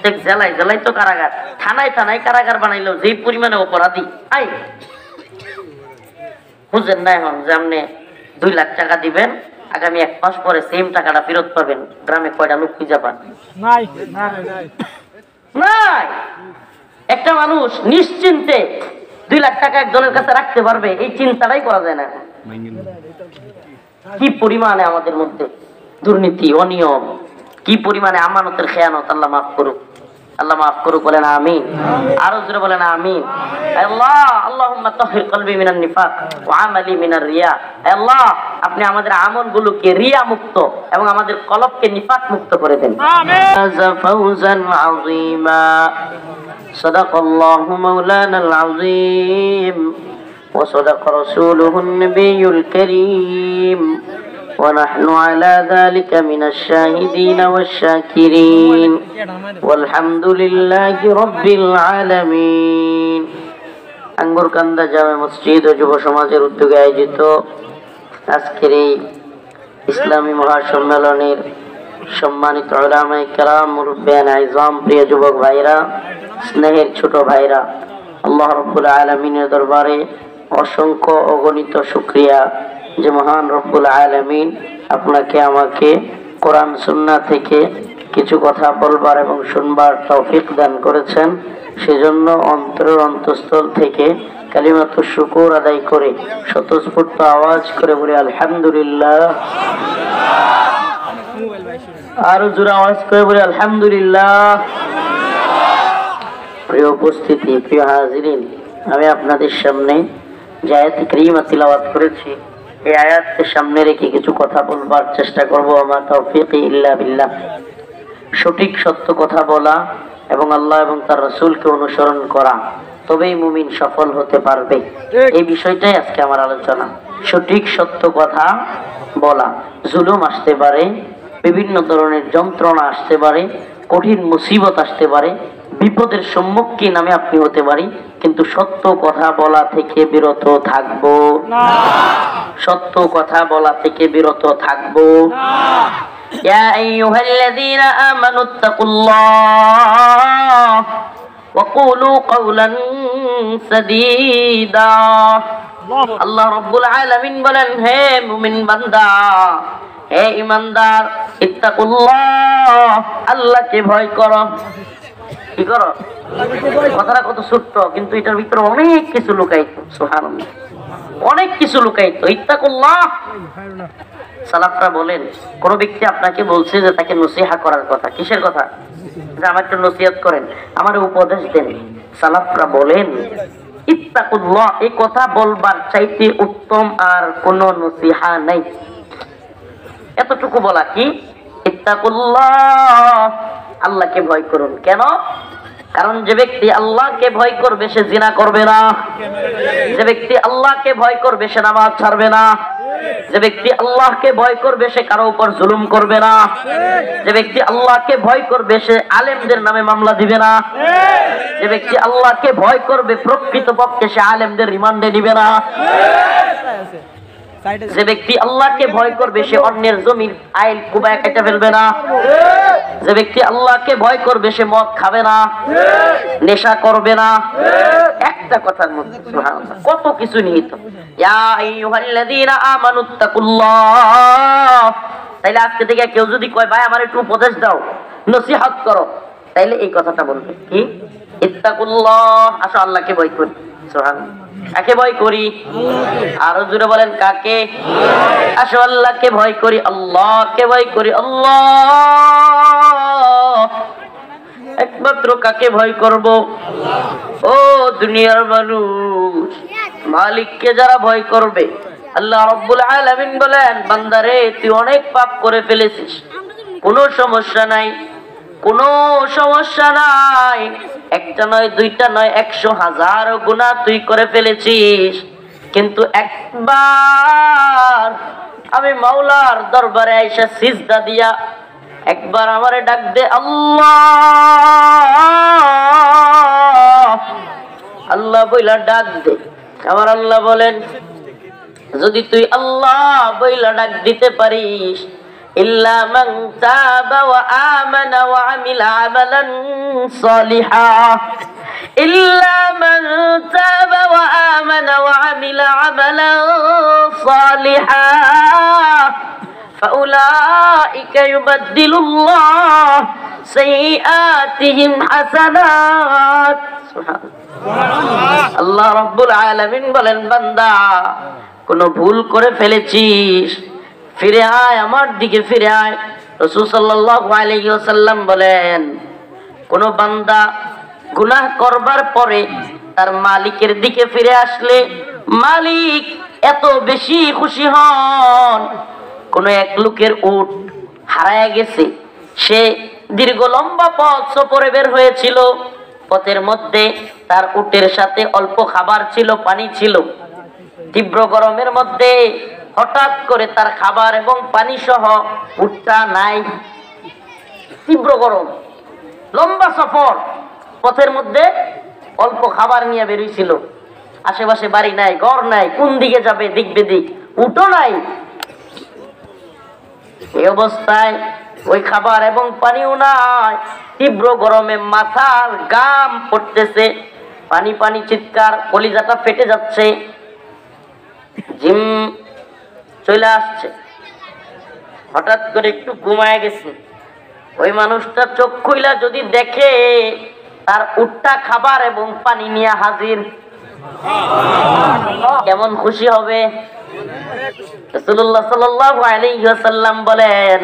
প্রত্যেক জেলায় জেলায় তো কারাগার, থানায় থানায় কারাগার বানাইলো, যে পরিমাণে অপরাধী। আই বুঝেন না এখন যে আপনি 2 লাখ টাকা দিবেন, আগামী 1 মাস পরে সেম টাকাটা ফেরত পাবেন। গ্রামে কয়টা লোক খুঁজে পান? নাই। একটা মানুষ নিশ্চিন্তে 2 লাখ টাকা একজনের কাছে রাখতে পারবে, এই চিন্তাটাই করা যায় না। কি পরিমাণে আমাদের মধ্যে দুর্নীতি, অনিয়ম, কি পরিমাণে আমানতের খেয়ানত। আল্লাহ মাফ করুক, আল্লাহ মাফ করুক, বলেন আমিন। আরো জোরে বলেন আমিন। আল্লাহ আল্লাহুম্মা তাহহির কলবি মিনান নিফাক ওয়া আমালি মিনার রিয়া। আল্লাহ আপনি আমাদের আমলগুলোকে রিয়া মুক্ত এবং আমাদের কলবকে নিফাক মুক্ত করে দেন। আমিন। ফাওজান আযীমা সাদাকাল্লাহু মাওলানাল আযীম ওয়া সাদাকা রাসূলুহুন নাবিয়্যুল কারীম ونحن على ذلك من الشاهدين والشاكرين والحمد لله رب العالمين। আঙ্গুরকান্দা জামে মসজিদ ও যুব সমাজের উদ্যোগে আয়োজিত আজকের এই ইসলামী মহাসম্মেলনের সম্মানিত উলামায়ে কেরাম, মুরব্বিয়ান আইজাম, প্রিয় যুবক ভাইরা, স্নেহের ছোট ভাইরা, আল্লাহ রাব্বুল আলামিনের দরবারে অসংখ্য অগণিত শুকরিয়া যে মহান রব্বুল আলামিন আপনাকে আমাকে কোরআন সুন্নাহ থেকে কিছু কথা বলবার এবং শুনবার তৌফিক দান করেছেন। সেজন্য অন্তরের অন্তঃস্থল থেকে কালিমাতুশ শুকর আদায় করে স্বতঃস্ফূর্ত আওয়াজ করে বলি আলহামদুলিল্লাহ। আরো জোরে আওয়াজ করে বলি আলহামদুলিল্লাহ। প্রিয় উপস্থিতি, প্রিয় হাজিরিন, আমি আপনাদের সামনে যে আয়াত কারিমা তিলাওয়াত করেছি, এই আয়াতকে সামনে রেখে কিছু কথা বলবার চেষ্টা করব। আমা তাওফীকি ইল্লা বিল্লাহ। সঠিক সত্য কথা বলা এবং আল্লাহ এবং তার রাসূলকে অনুসরণ করা, তবেই মুমিন সফল হতে পারবে। এই বিষয়টাই আজকে আমার আলোচনা। সঠিক সত্য কথা বলা। জুলুম আসতে পারে, বিভিন্ন ধরনের যন্ত্রণা আসতে পারে, কঠিন মুসিবত আসতে পারে, বিপদের সম্মুখীন আমি আপনি হতে পারি, কিন্তু সত্য কথা বলা থেকে বিরত থাকবো না। সত্য কথা বলা থেকে বিরত থাকবো না। ইয়া আইয়ুহাল্লাযীনা আমানুত্তাকুল্লাহ ওয়া কুলু কওলান সাদীদা। আল্লাহ রাব্বুল আলামিন বলেন, হে মুমিন বান্দা, হে ঈমানদার, ইত্তাকুল্লাহ, আল্লাহকে ভয় করো। কি করো? কথাটা কত ছোট্ট, কিন্তু এটার ভিতরে অনেক কিছু লুকায়িত। সুবহানাল্লাহ, অনেক কিছু লুকায়িত। ইত্তাকুল্লাহ। সালাফরা বলেন, কোন ব্যক্তি আপনাকে বলছে যে তাকে নসিহা করার কথা, কিসের কথা? যে আমার একটু নসিহত করেন, আমার উপদেশ দেন। সালাফরা বলেন ইত্তাকুল্লাহ, এই কথা বলবার চাইতে উত্তম আর কোন নসিহা নাই। এতটুকু বলা কি? ইত্তাকুল্লাহ, আল্লাহকে ভয় করুন। কেন? কারণ যে ব্যক্তি আল্লাহকে ভয় করবে সে জিনা করবে না, যে ব্যক্তি আল্লাহকে ভয় করবে সে নামাজ ছাড়বে না, যে ব্যক্তি আল্লাহকে ভয় করবে সে কারো উপর জুলুম করবে না, যে ব্যক্তি আল্লাহকে ভয় করবে সে আলেমদের নামে মামলা দিবে না, যে ব্যক্তি আল্লাহকে ভয় করবে প্রকৃতপক্ষে সে আলেমদের রিমান্ডে নিবে না, যে ব্যক্তি আল্লাহকে ভয় করবে সে অন্যের জমির আইল কুবায় কেটে ফেলবে না, যে ব্যক্তি আল্লাহকে ভয় করবে সে মদ খাবে না, নেশা করবে না। একটা কথার মধ্যে সুবহানাল্লাহ কত কিছু নিহিত। ইয়া আইয়ুহাল্লাযীনা আমানুত্তাকুল্লাহ। তাইলে আজকে থেকে কেউ যদি কয় ভাই আমার একটু উপদেশ দাও, নসিহত করো, তাইলে এই কথাটা বলবে কি? ইত্তাকুল্লাহ, আসো আল্লাহকে ভয় করি। সুবহানাল্লাহ। কাকে ভয় করি? আরো জোরে বলেন, কাকে? আসো আল্লাহকে ভয় করি, আল্লাহকে ভয় করি। আল্লাহ একমাত্র কাকে ভয় করব? ও দুনিয়ার মানুষ, মালিককে যারা ভয় করবে। আল্লাহ রাব্বুল আলামিন বলেন, বান্দারে তুই অনেক পাপ করে ফেলেছিস, কোনো সমস্যা নাই, কোনো সমস্যা নাই। একটা নয়, দুইটা নয়, 100,000 গুনাহ তুই করে ফেলেছিস, কিন্তু একবার আমি মাওলার দরবারে আইসা সিজদা দিয়া একবার আমারে ডাক দে, আল্লাহ আল্লাহ বইলা ডাক দে। আমার আল্লাহ বলেন, যদি তুই আল্লাহ বইলা ডাক দিতে পারিস, إلا من تاب وآمن وعمل عملا صالحا إلا من تاب وآمن وعمل عملا صالحا فأولئك يبدل الله سيئاتهم حسنات سبحان আল্লাহ রাব্বুল আলামিন বলেন, বান্দা কোন ভুল করে ফেলেছিস, ফিরে আয়, আমার দিকে ফিরে আয়। রাসূল সাল্লাল্লাহু আলাইহি ওয়াসাল্লাম বলেন, কোন বান্দা গুনাহ করবার পরে তার মালিকের দিকে ফিরে আসলে মালিক এত বেশি খুশি হন। কোন এক লোকের উট হারায় গেছে, সে দীর্ঘ লম্বা পথ সফরে বের হয়েছিল, পথের মধ্যে তার উটের সাথে অল্প খাবার ছিল, পানি ছিল। তীব্র গরমের মধ্যে হঠাৎ করে তার খাবার এবং পানি সহ উটটা নাই। তীব্র গরম, লম্বা সফর, পথের মধ্যে অল্প খাবার নিয়ে বেরিয়েছিল, আশেপাশে বাড়ি নাই, ঘর নাই, কোন দিকে যাবে দিক বেদিক, উটও নাই। এই অবস্থায় ওই খাবার এবং পানিও নাই, তীব্র গরমে মাথার ঘাম পড়তেছে, পানি পানি চিৎকার, কলিজাটা ফেটে যাচ্ছে, জিম চলে আসছে। হঠাৎ করে একটু ঘুমায় গেছে। ওই মানুষটা চোখ খুইলা যদি দেখে তার উটটা খাবার এবং পানি নিয়ে হাজির, কেমন খুশি হবে? রাসূলুল্লাহ সাল্লাল্লাহু আলাইহি ওয়াসাল্লাম বলেন,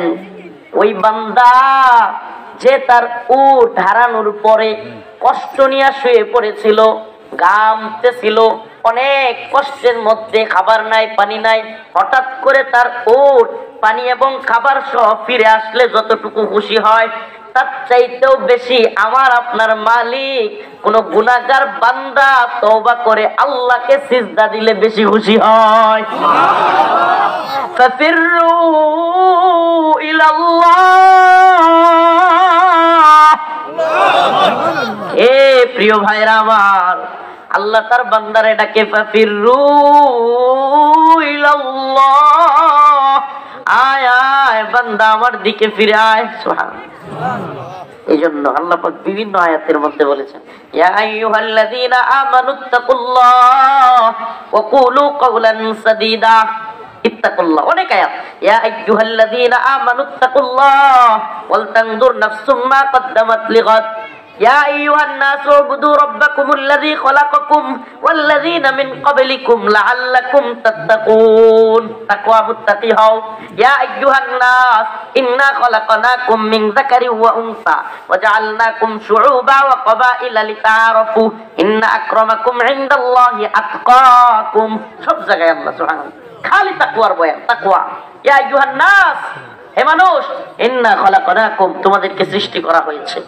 ওই বান্দা যে তার উট হারানোর পরে কষ্ট নিয়ে শুয়ে পড়েছিল, ঘামতেছিল, অনেক কষ্টের মধ্যে, খাবার নাই, পানি নাই, হঠাৎ করে তার উট পানি এবং খাবার সহ ফিরে আসলে যতটুকু খুশি হয়, তার চাইতেও বেশি আমার আপনার মালিক কোন গুনাহগার বান্দা তওবা করে আল্লাহকে সিজদা দিলে বেশি খুশি হয়। ফাফিরু ইলাল্লাহ। এ প্রিয় ভাইরা আমার, আল্লাহ তার বান্দারে ডাকে, ফাফিরু ইলাল্লাহ, আয় আয় বান্দা আমার দিকে ফিরে আয়। সুবহানাল্লাহ। এই জন্য আল্লাহ পাক বিভিন্ন আয়াতের মধ্যে বলেছেন, ইয়া আইয়ুহাল্লাযীনা আমানুত্তাকুল্লাহ ওয়া কুলু কাওলান সাদীদা। ইত্তাকুল্লাহ অনেক আয়াত। ইয়া আইয়ুহাল্লাযীনা আমানুত্তাকুল্লাহ ওয়াল তানজুর নাফসুম মা কদ্দামাত লিগাদ। ইয়া আইয়ুহান নাসু উবুদু রাব্বাকুমুল্লাযী খালাকাকুম ওয়াল্লাযীনা মিন ক্বাবলিকুম লাআল্লাকুম তাত্তাকুন। তাকওয়া মুত্তাকি হও। ইয়া আইয়ুহান নাস ইন্না খালাকনাকুম মিন যাকারিন ওয়া উনসা ওয়া জাআলনাকুম শুউবা ওয়া ক্বাবাইলা লিতাআরাফু ইন্না আকরামাকুম ইনদাল্লাহি আতকাকুম। সব জায়গায় আল্লাহ সুবহানাহু খালি তাকওয়ার বয়ান, তাকওয়া। ইয়া আইয়ুহান নাস, হে মানুষ, ইন্না খালাকনাকুম, তোমাদেরকে সৃষ্টি করা হয়েছে,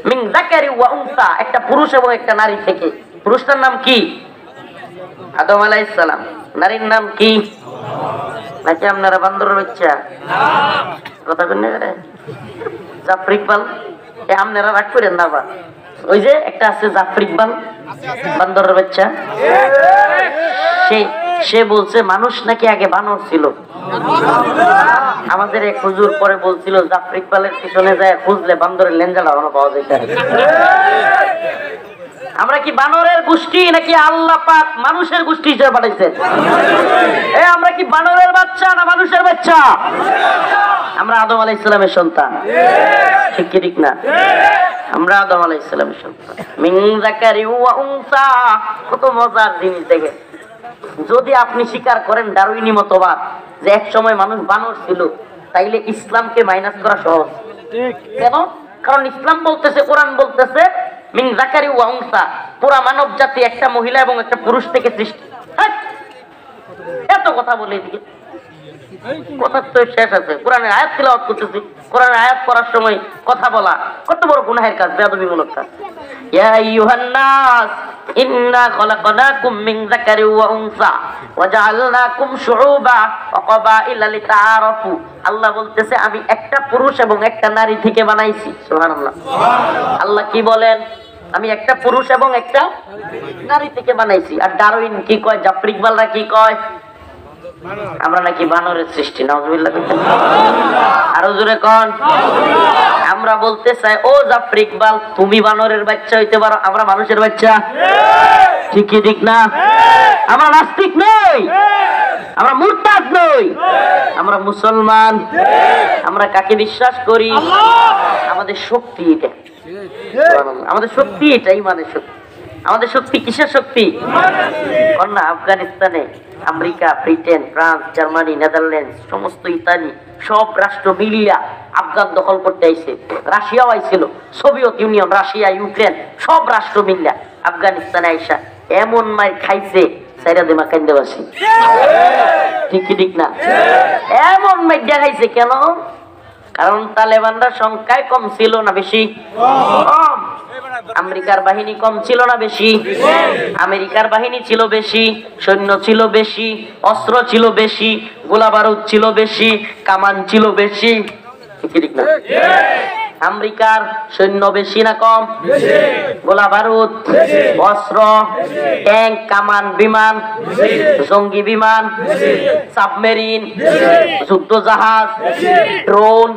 মিন যাকারি ওয়া উনসা, একটা পুরুষ এবং একটা নারী থেকে। পুরুষটার নাম কি? আদম আলাইহিস সালাম। নারীর নাম কি? নাকি আপনারা বান্দরের বাচ্চা? কথা বলেন না, জাফর ইকবাল। এ আপনারা রাগ করেন না বা, ওই যে একটা আছে জাফর ইকবাল, বান্দরের বাচ্চা। সে বলছে মানুষ নাকি আগে বানর ছিল। আমাদের এক হুজুর পরে বলছিল জাফর ইকবালের পিছনে যায় খুঁজলে বান্দরের লেঞ্জা লাগানো পাওয়া যায়। আমরা কি বানরের গোষ্ঠী নাকি আল্লাহ পাক মানুষের গোষ্ঠী হিসেবে পাঠাইছেন? আমরা কি বানরের বাচ্চা না মানুষের বাচ্চা? আমরা আদম আলাইহিস সালামের সন্তান, ঠিক কি ঠিক না? আমরা আদম আলাইহিস সালামের সন্তান। মিন যাকারি ওয়া উনসা, কত মজার জিনিস দেখেন। যদি আপনি স্বীকার করেন ডারউইনি মতবাদ যে এক সময় মানুষ বানর ছিল, তাইলে ইসলামকে মাইনাস করা সহজ। কেন? কারণ ইসলাম বলতেছে, কোরআন বলতেছে মিন যাকারি ওয়া উনসা, পুরা মানব জাতি একটা মহিলা এবং একটা পুরুষ থেকে সৃষ্টি। এত কথা বলে এদিকে কথা তো শেষ আছে। কোরআনের আয়াত তিলাওয়াত করতেছি, কোরআনের আয়াত পড়ার সময় কথা বলা কত বড় গুনাহের কাজ, বেয়াদবিমূলক কাজ। ইয়া আইয়ুহান নাস ইন্না খালাকনাকুম মিন যাকারি ওয়া উনসা ওয়া জাআলনাকুম শুউবা ওয়া ক্বাবাইলা লিতাআরাফু। আল্লাহ বলতেছে আমি একটা পুরুষ এবং একটা নারী থেকে বানাইছি। সুবহানাল্লাহ। আল্লাহ কি বলেন? আমি একটা পুরুষ এবং একটা নারী থেকে বানাইছি। আর ডারউইন কি কয়, জাফর ইকবালরা কি কয়? আমরা নাকি বানরের সৃষ্টি, নাউজুবিল্লাহ। আরো জোরে কোন। আমরা বলতে চাই ও জাফর ইকবাল, তুমি বানরের বাচ্চা হইতে পারো, আমরা মানুষের বাচ্চা। ঠিক কি ঠিক না? আমরা নাস্তিক নই, আমরা মুরতাদ নই, আমরা মুসলমান। আমরা কাকে বিশ্বাস করি? আমাদের শক্তি এটা, আমাদের শক্তি এটা, ইমানের শক্তি। আমাদের শক্তি কিসের শক্তি? না, আফগানিস্তানে America, Britain, France, Germany, Netherland, সমস্ত ইতালি সব রাষ্ট্র মিলিয়া আফগান দখল করতে আইছে। রাশিয়াও আইছিল, সোভিয়েত ইউনিয়ন, রাশিয়া, ইউক্রেন সব রাষ্ট্র মিলিয়া আফগানিস্তানে আইসা এমন মাই খাইছে সাইরা দেমা কান্দে বাসি। ঠিক কি ঠিক না? এমন মাই দেখাইছে কেন? কারণ তালেবানরা সংখ্যায় কম ছিল না বেশি? কম। আমেরিকার বাহিনী কম ছিল না বেশি? আমেরিকার বাহিনী ছিল বেশি, সৈন্য ছিল বেশি, অস্ত্র ছিল বেশি, গোলা বারুদ ছিল বেশি, কামান ছিল বেশি। ঠিক না? আমেরিকার সৈন্য বেশি না কম? গোলা বারুদ, অস্ত্র, ট্যাঙ্ক, কামান, বিমান, জঙ্গি বিমান, সাবমেরিন, যুদ্ধ জাহাজ, ড্রোন,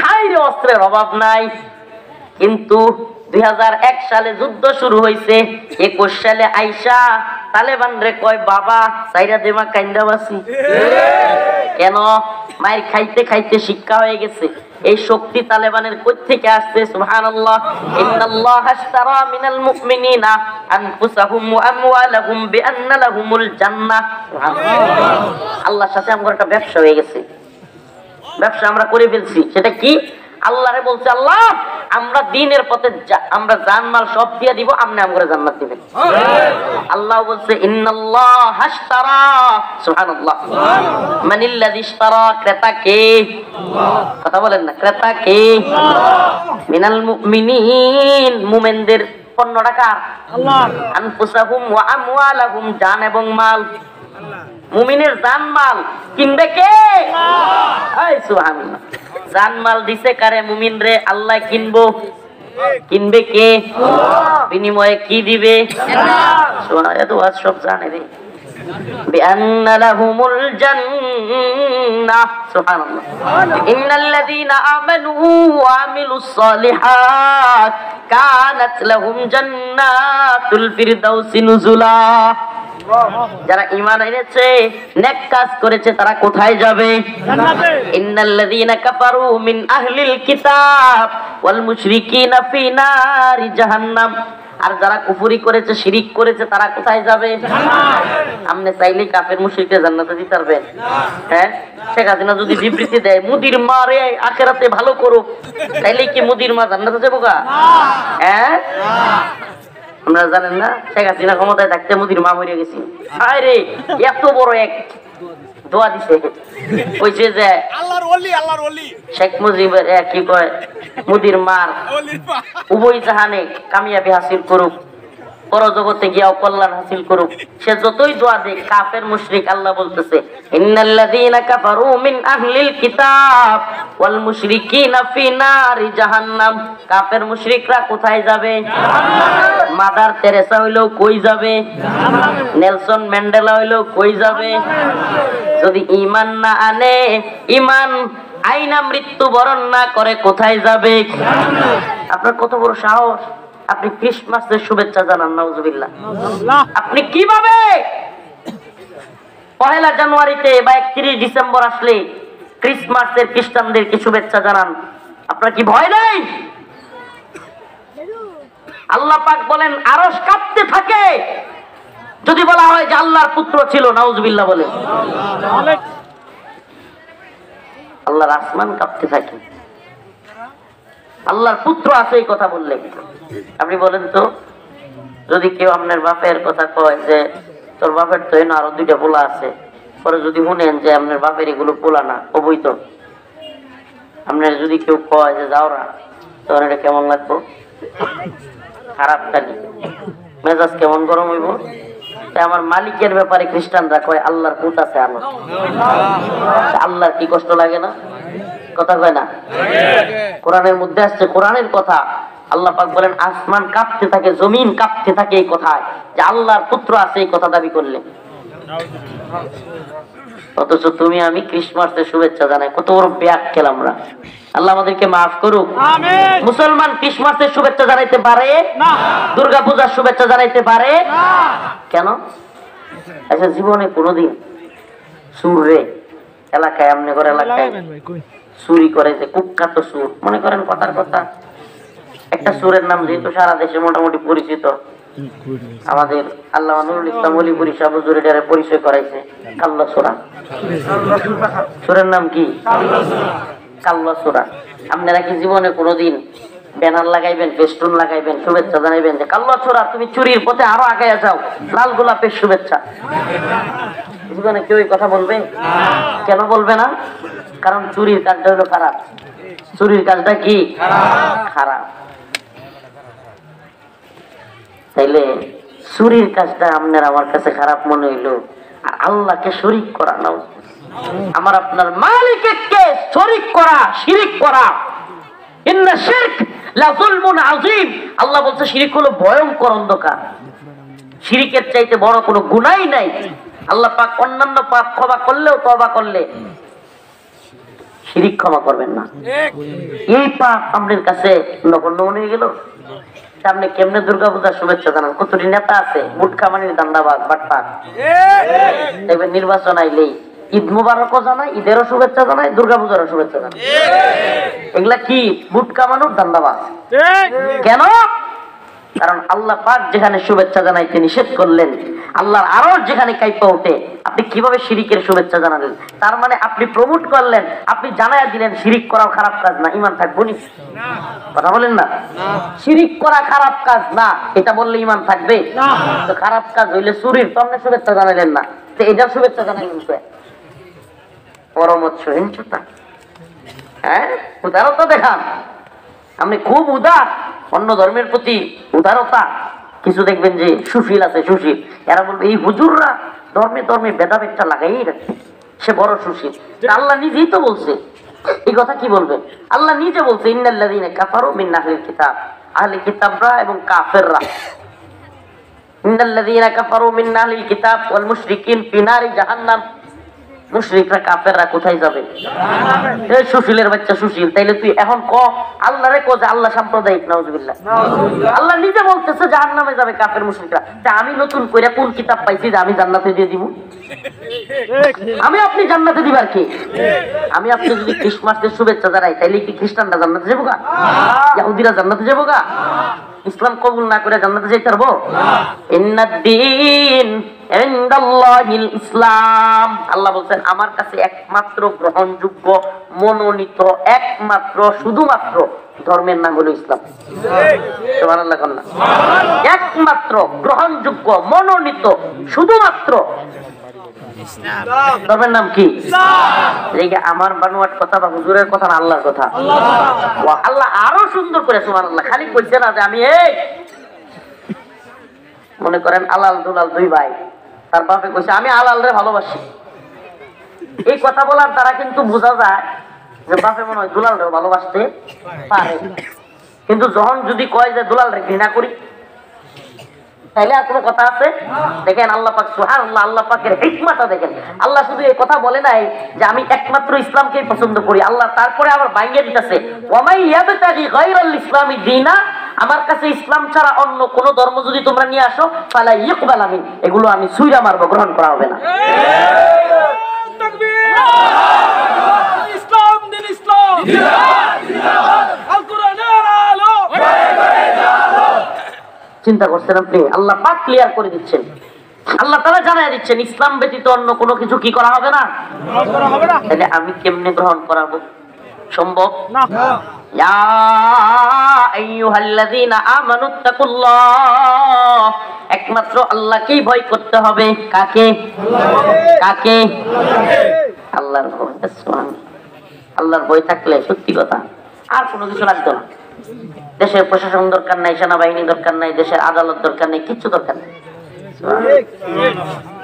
হাইরে অস্ত্রের অভাব নাই। কিন্তু 2001 সালে যুদ্ধ শুরু হয়েছে, 21 সালে আইসা তালেবান রে কয় বাবা সাইরা দেমা কাইন্দাবাসি। কেন? মায়ের খাইতে খাইতে শিক্ষা হয়ে গেছে। এই শক্তি তালেবানের কই থেকে আসছে? সুবহানাল্লাহ। ইন্নাল্লাহা আশতারা মিনাল মুমিনিনা আনফুসাহুম ওয়া আমওয়ালাহুম বিআন্না লাহুমুল জান্নাহ। আল্লাহর সাথে আমার একটা ব্যবসা হয়ে গেছে, ব্যবসা আমরা করে ফেলছি। সেটা কি? আল্লাহরে বলছে আল্লাহ আমরা দ্বীনের পথে আমরা জানমাল সব দিয়ে দিব, আপনি আমাকে জান্নাত দিবেন। আল্লাহ বলছে ইন্নাল্লাহা আশতারা, সুবহানাল্লাহ, মানিল্লাযী ইশতারা, ক্রেতা কে? কথা বলেন না, ক্রেতা কে? মিনাল মুমিনিন, মুমিনদের পণ্যটা কার? আল্লাহ। আনফুসাহুম ওয়া আমওয়ালাহুম, জান এবং মাল। মুমিনের জান মাল কিনবে কে? আল্লাহ। সুবহানাল্লাহ। জান মাল দিছে কারে? মুমিন রে। আল্লাহ কিনবো, কিনবে কে? বিনিময়ে কি দিবে? এত আজ সব জানে রে। বিআন্না লাহুমুল জান্নাহ, সুবহানাল্লাহ। ইন্নাল্লাযীনা আমানু ওয়া আমিলুস সালিহাত কানাত লাহুম জান্নাতুল ফিরদাউসি নুজুলা। যারা ঈমান এনেছে, নেক কাজ করেছে, তারা কোথায় যাবে? জান্নাতে। ইন্নাল্লাযীনা কাফারু মিন আহলিল কিতাব ওয়াল মুশরিকিনা ফি নারি জাহান্নাম। আর যারা কুফরি করেছে, শিরিক করেছে, তারা কোথায় যাবে? জান্নাতে। আপনি চাইলে কাফের মুশরিককে জান্নাতে দিতে পারবেন? হ্যাঁ? শেখ হাসিনা যদি বিবৃতি দেয় মুদির মা রে আখিরাতে ভালো করো, তাইলে কি মুদির মা জান্নাতে যাবো গা? হ্যাঁ? আপনারা জানেন না শেখ হাসিনা ক্ষমতায় থাকতে মুদির মা মরে গেছি। আরে এত বড় এক দোয়া দিছে, কইছে যে আল্লাহর ওলি, আল্লাহর ওলি শেখ মুজিবের কি কয় মুদির মার উভয় জাহানে কামিয়াবি হাসিল করুক, পরজগতে গিয়াও কল্যাণ হাসিল করুক। সে যতই দোয়া দেয় কাফের মুশরিক, আল্লাহ বলতেছে ইন্নাল্লাযীনা কাফারু মিন আহলিল কিতাব ওয়াল মুশরিকিনা ফি নারি জাহান্নাম। কাফের মুশরিকরা কোথায় যাবে? জাহান্নামে। মাদার তেরেসা হইলেও কই যাবে? জাহান্নামে। নেলসন ম্যান্ডেলা হইলেও কই যাবে? জাহান্নামে। যদি ঈমান না আনে, ঈমান আইনা মৃত্যুবরণ না করে কোথায় যাবে? জাহান্নামে। আপনার কত বড় সাহস, আপনি ক্রিসমাসের শুভেচ্ছা জানান, নাউজুবিল্লাহ। আপনি কিভাবে 1 জানুয়ারিতে বা 31 ডিসেম্বর আসলে ক্রিসমাসের খ্রিস্টানদেরকে শুভেচ্ছা জানান? আপনার কি ভয় নেই? আল্লাহ পাক বলেন আরশ কাঁপতে থাকে যদি বলা হয় যে আল্লাহর পুত্র ছিল, নাউজুবিল্লাহ বলে। আল্লাহর আসমান কাঁপতে থাকে আল্লাহর পুত্র আছে এই কথা বললে। আপনি বলেন তো, যদি কেউ আপনার বাপের কথা কয় যে তোর বাপের তো এনে আরো 2টা পোলা আছে, পরে যদি শুনেন যে আপনার বাপের এগুলো পোলা না, অবৈধ, আপনার যদি কেউ কয় যে যাওরা, তখন এটা কেমন লাগবো? খারাপ খালি মেজাজ কেমন গরম হইব? আমার মালিকের ব্যাপারে খ্রিস্টানরা কয় আল্লাহর পুত আছে, আল্লাহর কি কষ্ট লাগে না? কথা কয় না? কোরআনের মধ্যে আসছে, কোরআনের কথা। আল্লাহ পাক বলেন আসমান কাঁপতে থাকে, জমিন কাঁপতে থাকে এই কথায় যে আল্লাহর পুত্র আছে এই কথা দাবি করলে। অথচ তুমি আমি ক্রিসমাসের শুভেচ্ছা জানাই। কত বড় ব্যাককেল আমরা। আল্লাহ আমাদেরকে মাফ করুক। মুসলমান ক্রিসমাসের শুভেচ্ছা জানাইতে পারে না, দুর্গা পূজার শুভেচ্ছা জানাইতে পারে না। কেন? আচ্ছা, জীবনে কোনোদিন সুরে এলাকায় আমনে করে এলাকায় চুরি করে, যে কুখ্যাত সুর, মনে করেন কথার কথা একটা সুরের নাম যেহেতু সারা দেশে মোটামুটি পরিচিত, আমাদের আল্লামা নুরুল ইসলাম ওলিপুরি সাহেব হুজুর এটারে পরিচয় করাইছে, কাল্লা সূরা। সুরের নাম কি? কাল্লা সূরা। আপনারা কি জীবনে কোনোদিন ব্যানার লাগাইবেন, ফেস্টুন লাগাইবেন, শুভেচ্ছা জানাইবেন যে কাল্লা সূরা তুমি চুরির পথে আরো আগাইয়া যাও, লাল গোলাপের শুভেচ্ছা? জীবনে কেউ এই কথা বলবে? কেন বলবে না? কারণ চুরির কাজটা হলো খারাপ। চুরির কাজটা কি? খারাপ। তাইলে চুরির কাজটা আপনার আমার কাছে খারাপ মনে হইলো, আর আল্লাহকে শরীক করা নাও, আমার আপনার মালিককে শরীক করা, শিরিক করা, ইন্না শিরক লা যুলমুন আযীম। আল্লাহ বলছে শিরিক হলো ভয়ঙ্কর অন্ধকার। শিরিকের চাইতে বড় কোনো গুনাহই নাই। আল্লাহ পাক অন্যান্য পাপ ক্ষমা করলেও, তওবা করলে শিরিক ক্ষমা করবেন না। এই পাপ আপনার কাছে নগণ্য মনে হয়ে গেল। সামনে কেমনে দুর্গা পূজার শুভেচ্ছা জানান? কতটি নেতা আছে মুটখামানির দান্দাবাজ বাটপার, দেখবেন নির্বাচন আইলেই ঈদ মুবারকও জানায়, ঈদেরও শুভেচ্ছা জানায়, দুর্গা পূজারও শুভেচ্ছা জানায়। এগুলা কি? মুটখামানুর দান্দাবাজ। কেন? কারণ আল্লাহ পাক যেখানে শুভেচ্ছা জানাইতে নিষেধ করলেন, আল্লাহর আরো যেখানে কাইপা ওঠে, আপনি কিভাবে শিরিকের শুভেচ্ছা জানালেন? তার মানে আপনি প্রমোট করলেন, আপনি জানাইয়া দিলেন শিরিক করাও খারাপ কাজ না। ঈমান থাকবো নি? কথা বলেন না। শিরিক করা খারাপ কাজ না, এটা বললে ঈমান থাকবে? তো খারাপ কাজ হইলে চুরির তো আপনি শুভেচ্ছা জানাইলেন না, তো এটার শুভেচ্ছা জানাইলেন কে? পরমত সহিংসতা। হ্যাঁ, উদারতা দেখান। আপনি খুব উদার, অন্য ধর্মের প্রতি উদারতা। কিছু দেখবেন যে সুশীল আছে, সুশীল, এরা বলবে এই হুজুররা ধর্মে ধর্মে ভেদাভেদটা লাগাই রাখে, সে বড় সুশীল। আল্লাহ নিজেই তো বলছে এই কথা। কি বলবেন? আল্লাহ নিজে বলছে ইন্নাল্লাযীনা কাফারু মিন আহলিল কিতাব, আহলে কিতাবরা এবং কাফেররা, ইন্নাল্লাযীনা কাফারু মিন আহলিল কিতাব ওয়াল মুশরিকিন ফি নারি জাহান্নাম। মুশরিকরা কাফেররা কোথায় যাবে? এই সুশীলের বাচ্চা সুশীল। তাইলে তুই এখন ক আল্লাহরে ক যে আল্লাহ সাম্প্রদায়িক, নাউজুবিল্লাহ। আল্লাহ নিজে বলতেছে জাহান্নামে যাবে কাফের মুশরিকরা। তা আমি নতুন করে কোন কিতাব পাইছি যে আমি জান্নাতে দিয়ে দিব? আমি আপনি জান্নাতে দিবার কি? আমি আপনি যদি ক্রিসমাসের শুভেচ্ছা জানাই, তাইলে কি খ্রিস্টানরা জান্নাতে যাবো গা? ইহুদিরা জান্নাতে যাবো গা? ইসলাম কবুল না করে জান্নাতে যাইতে পারবো? ইন্নাদ-দীন ইনদাল্লাহিল ইসলাম। আল্লাহ বলছেন আমার কাছে একমাত্র গ্রহণযোগ্য, মনোনীত, একমাত্র, শুধুমাত্র ধর্মের নাম হলো ইসলাম। সুবহানাল্লাহ। একমাত্র গ্রহণযোগ্য, মনোনীত, শুধুমাত্র ধর্মের নাম কি? আমার বানোয়াট কথা বা হুজুরের কথা না, আল্লাহর কথা। আল্লাহ আরো সুন্দর করে সুবহানাল্লাহ, খালি কইছে না যে আমি এই মনে করেন আলাল দুলাল দুই ভাই, তার বাপে কইছে আমি আলাল রে ভালোবাসি। এই কথা বলার দ্বারা কিন্তু বোঝা যায় যে বাপে মনে হয় দুলাল রে ভালোবাসতে পারে। কিন্তু যখন যদি কয় যে দুলাল রে ঘৃণা করি, তাইলে আর কোনো কথা আছে? দেখেন আল্লাহ পাক সুবহানাল্লাহ, আল্লাহ পাকের হিকমাটা দেখেন। আল্লাহ শুধু এই কথা বলে নাই যে আমি একমাত্র ইসলামকেই পছন্দ করি, আল্লাহ তারপরে আবার বাইঙ্গে দিতেছে ওয়ামাই ইয়াবতাগি গায়রাল ইসলামি দীনা, আমার কাছে ইসলাম ছাড়া অন্য কোন ধর্ম যদি তোমরা নিয়ে আসো ফালা ইকবাল মিন, এগুলো আমি ছুঁইরা মারবো, গ্রহণ করা হবে না। তাকবীর! ইসলাম দিন ইসলাম, জিন্দাবাদ জিন্দাবাদ, আল কোরআনের আলো, চিন্তা করছেন আপনি? আল্লাহ পাক ক্লিয়ার করে দিচ্ছেন, আল্লাহ তাআলা জানায় দিচ্ছেন ইসলাম ব্যতীত অন্য কোনো কিছু কি করা হবে না, তাহলে আমি কেমনে গ্রহণ করাবো? সম্ভব না। ইয়া আইয়ুহাল্লাযীনা আমানুত্তাকুল্লাহ, একমাত্র আল্লাহকেই ভয় করতে হবে। কাকে? কাকে? আল্লাহর ভয়। আল্লাহর ভয় থাকলে সত্যি কথা আর কোনো কিছু লাগতো না। দেশের প্রশাসন দরকার নাই, সেনাবাহিনী দরকার নাই, দেশের আদালত দরকার নেই, কিচ্ছু দরকার নেই।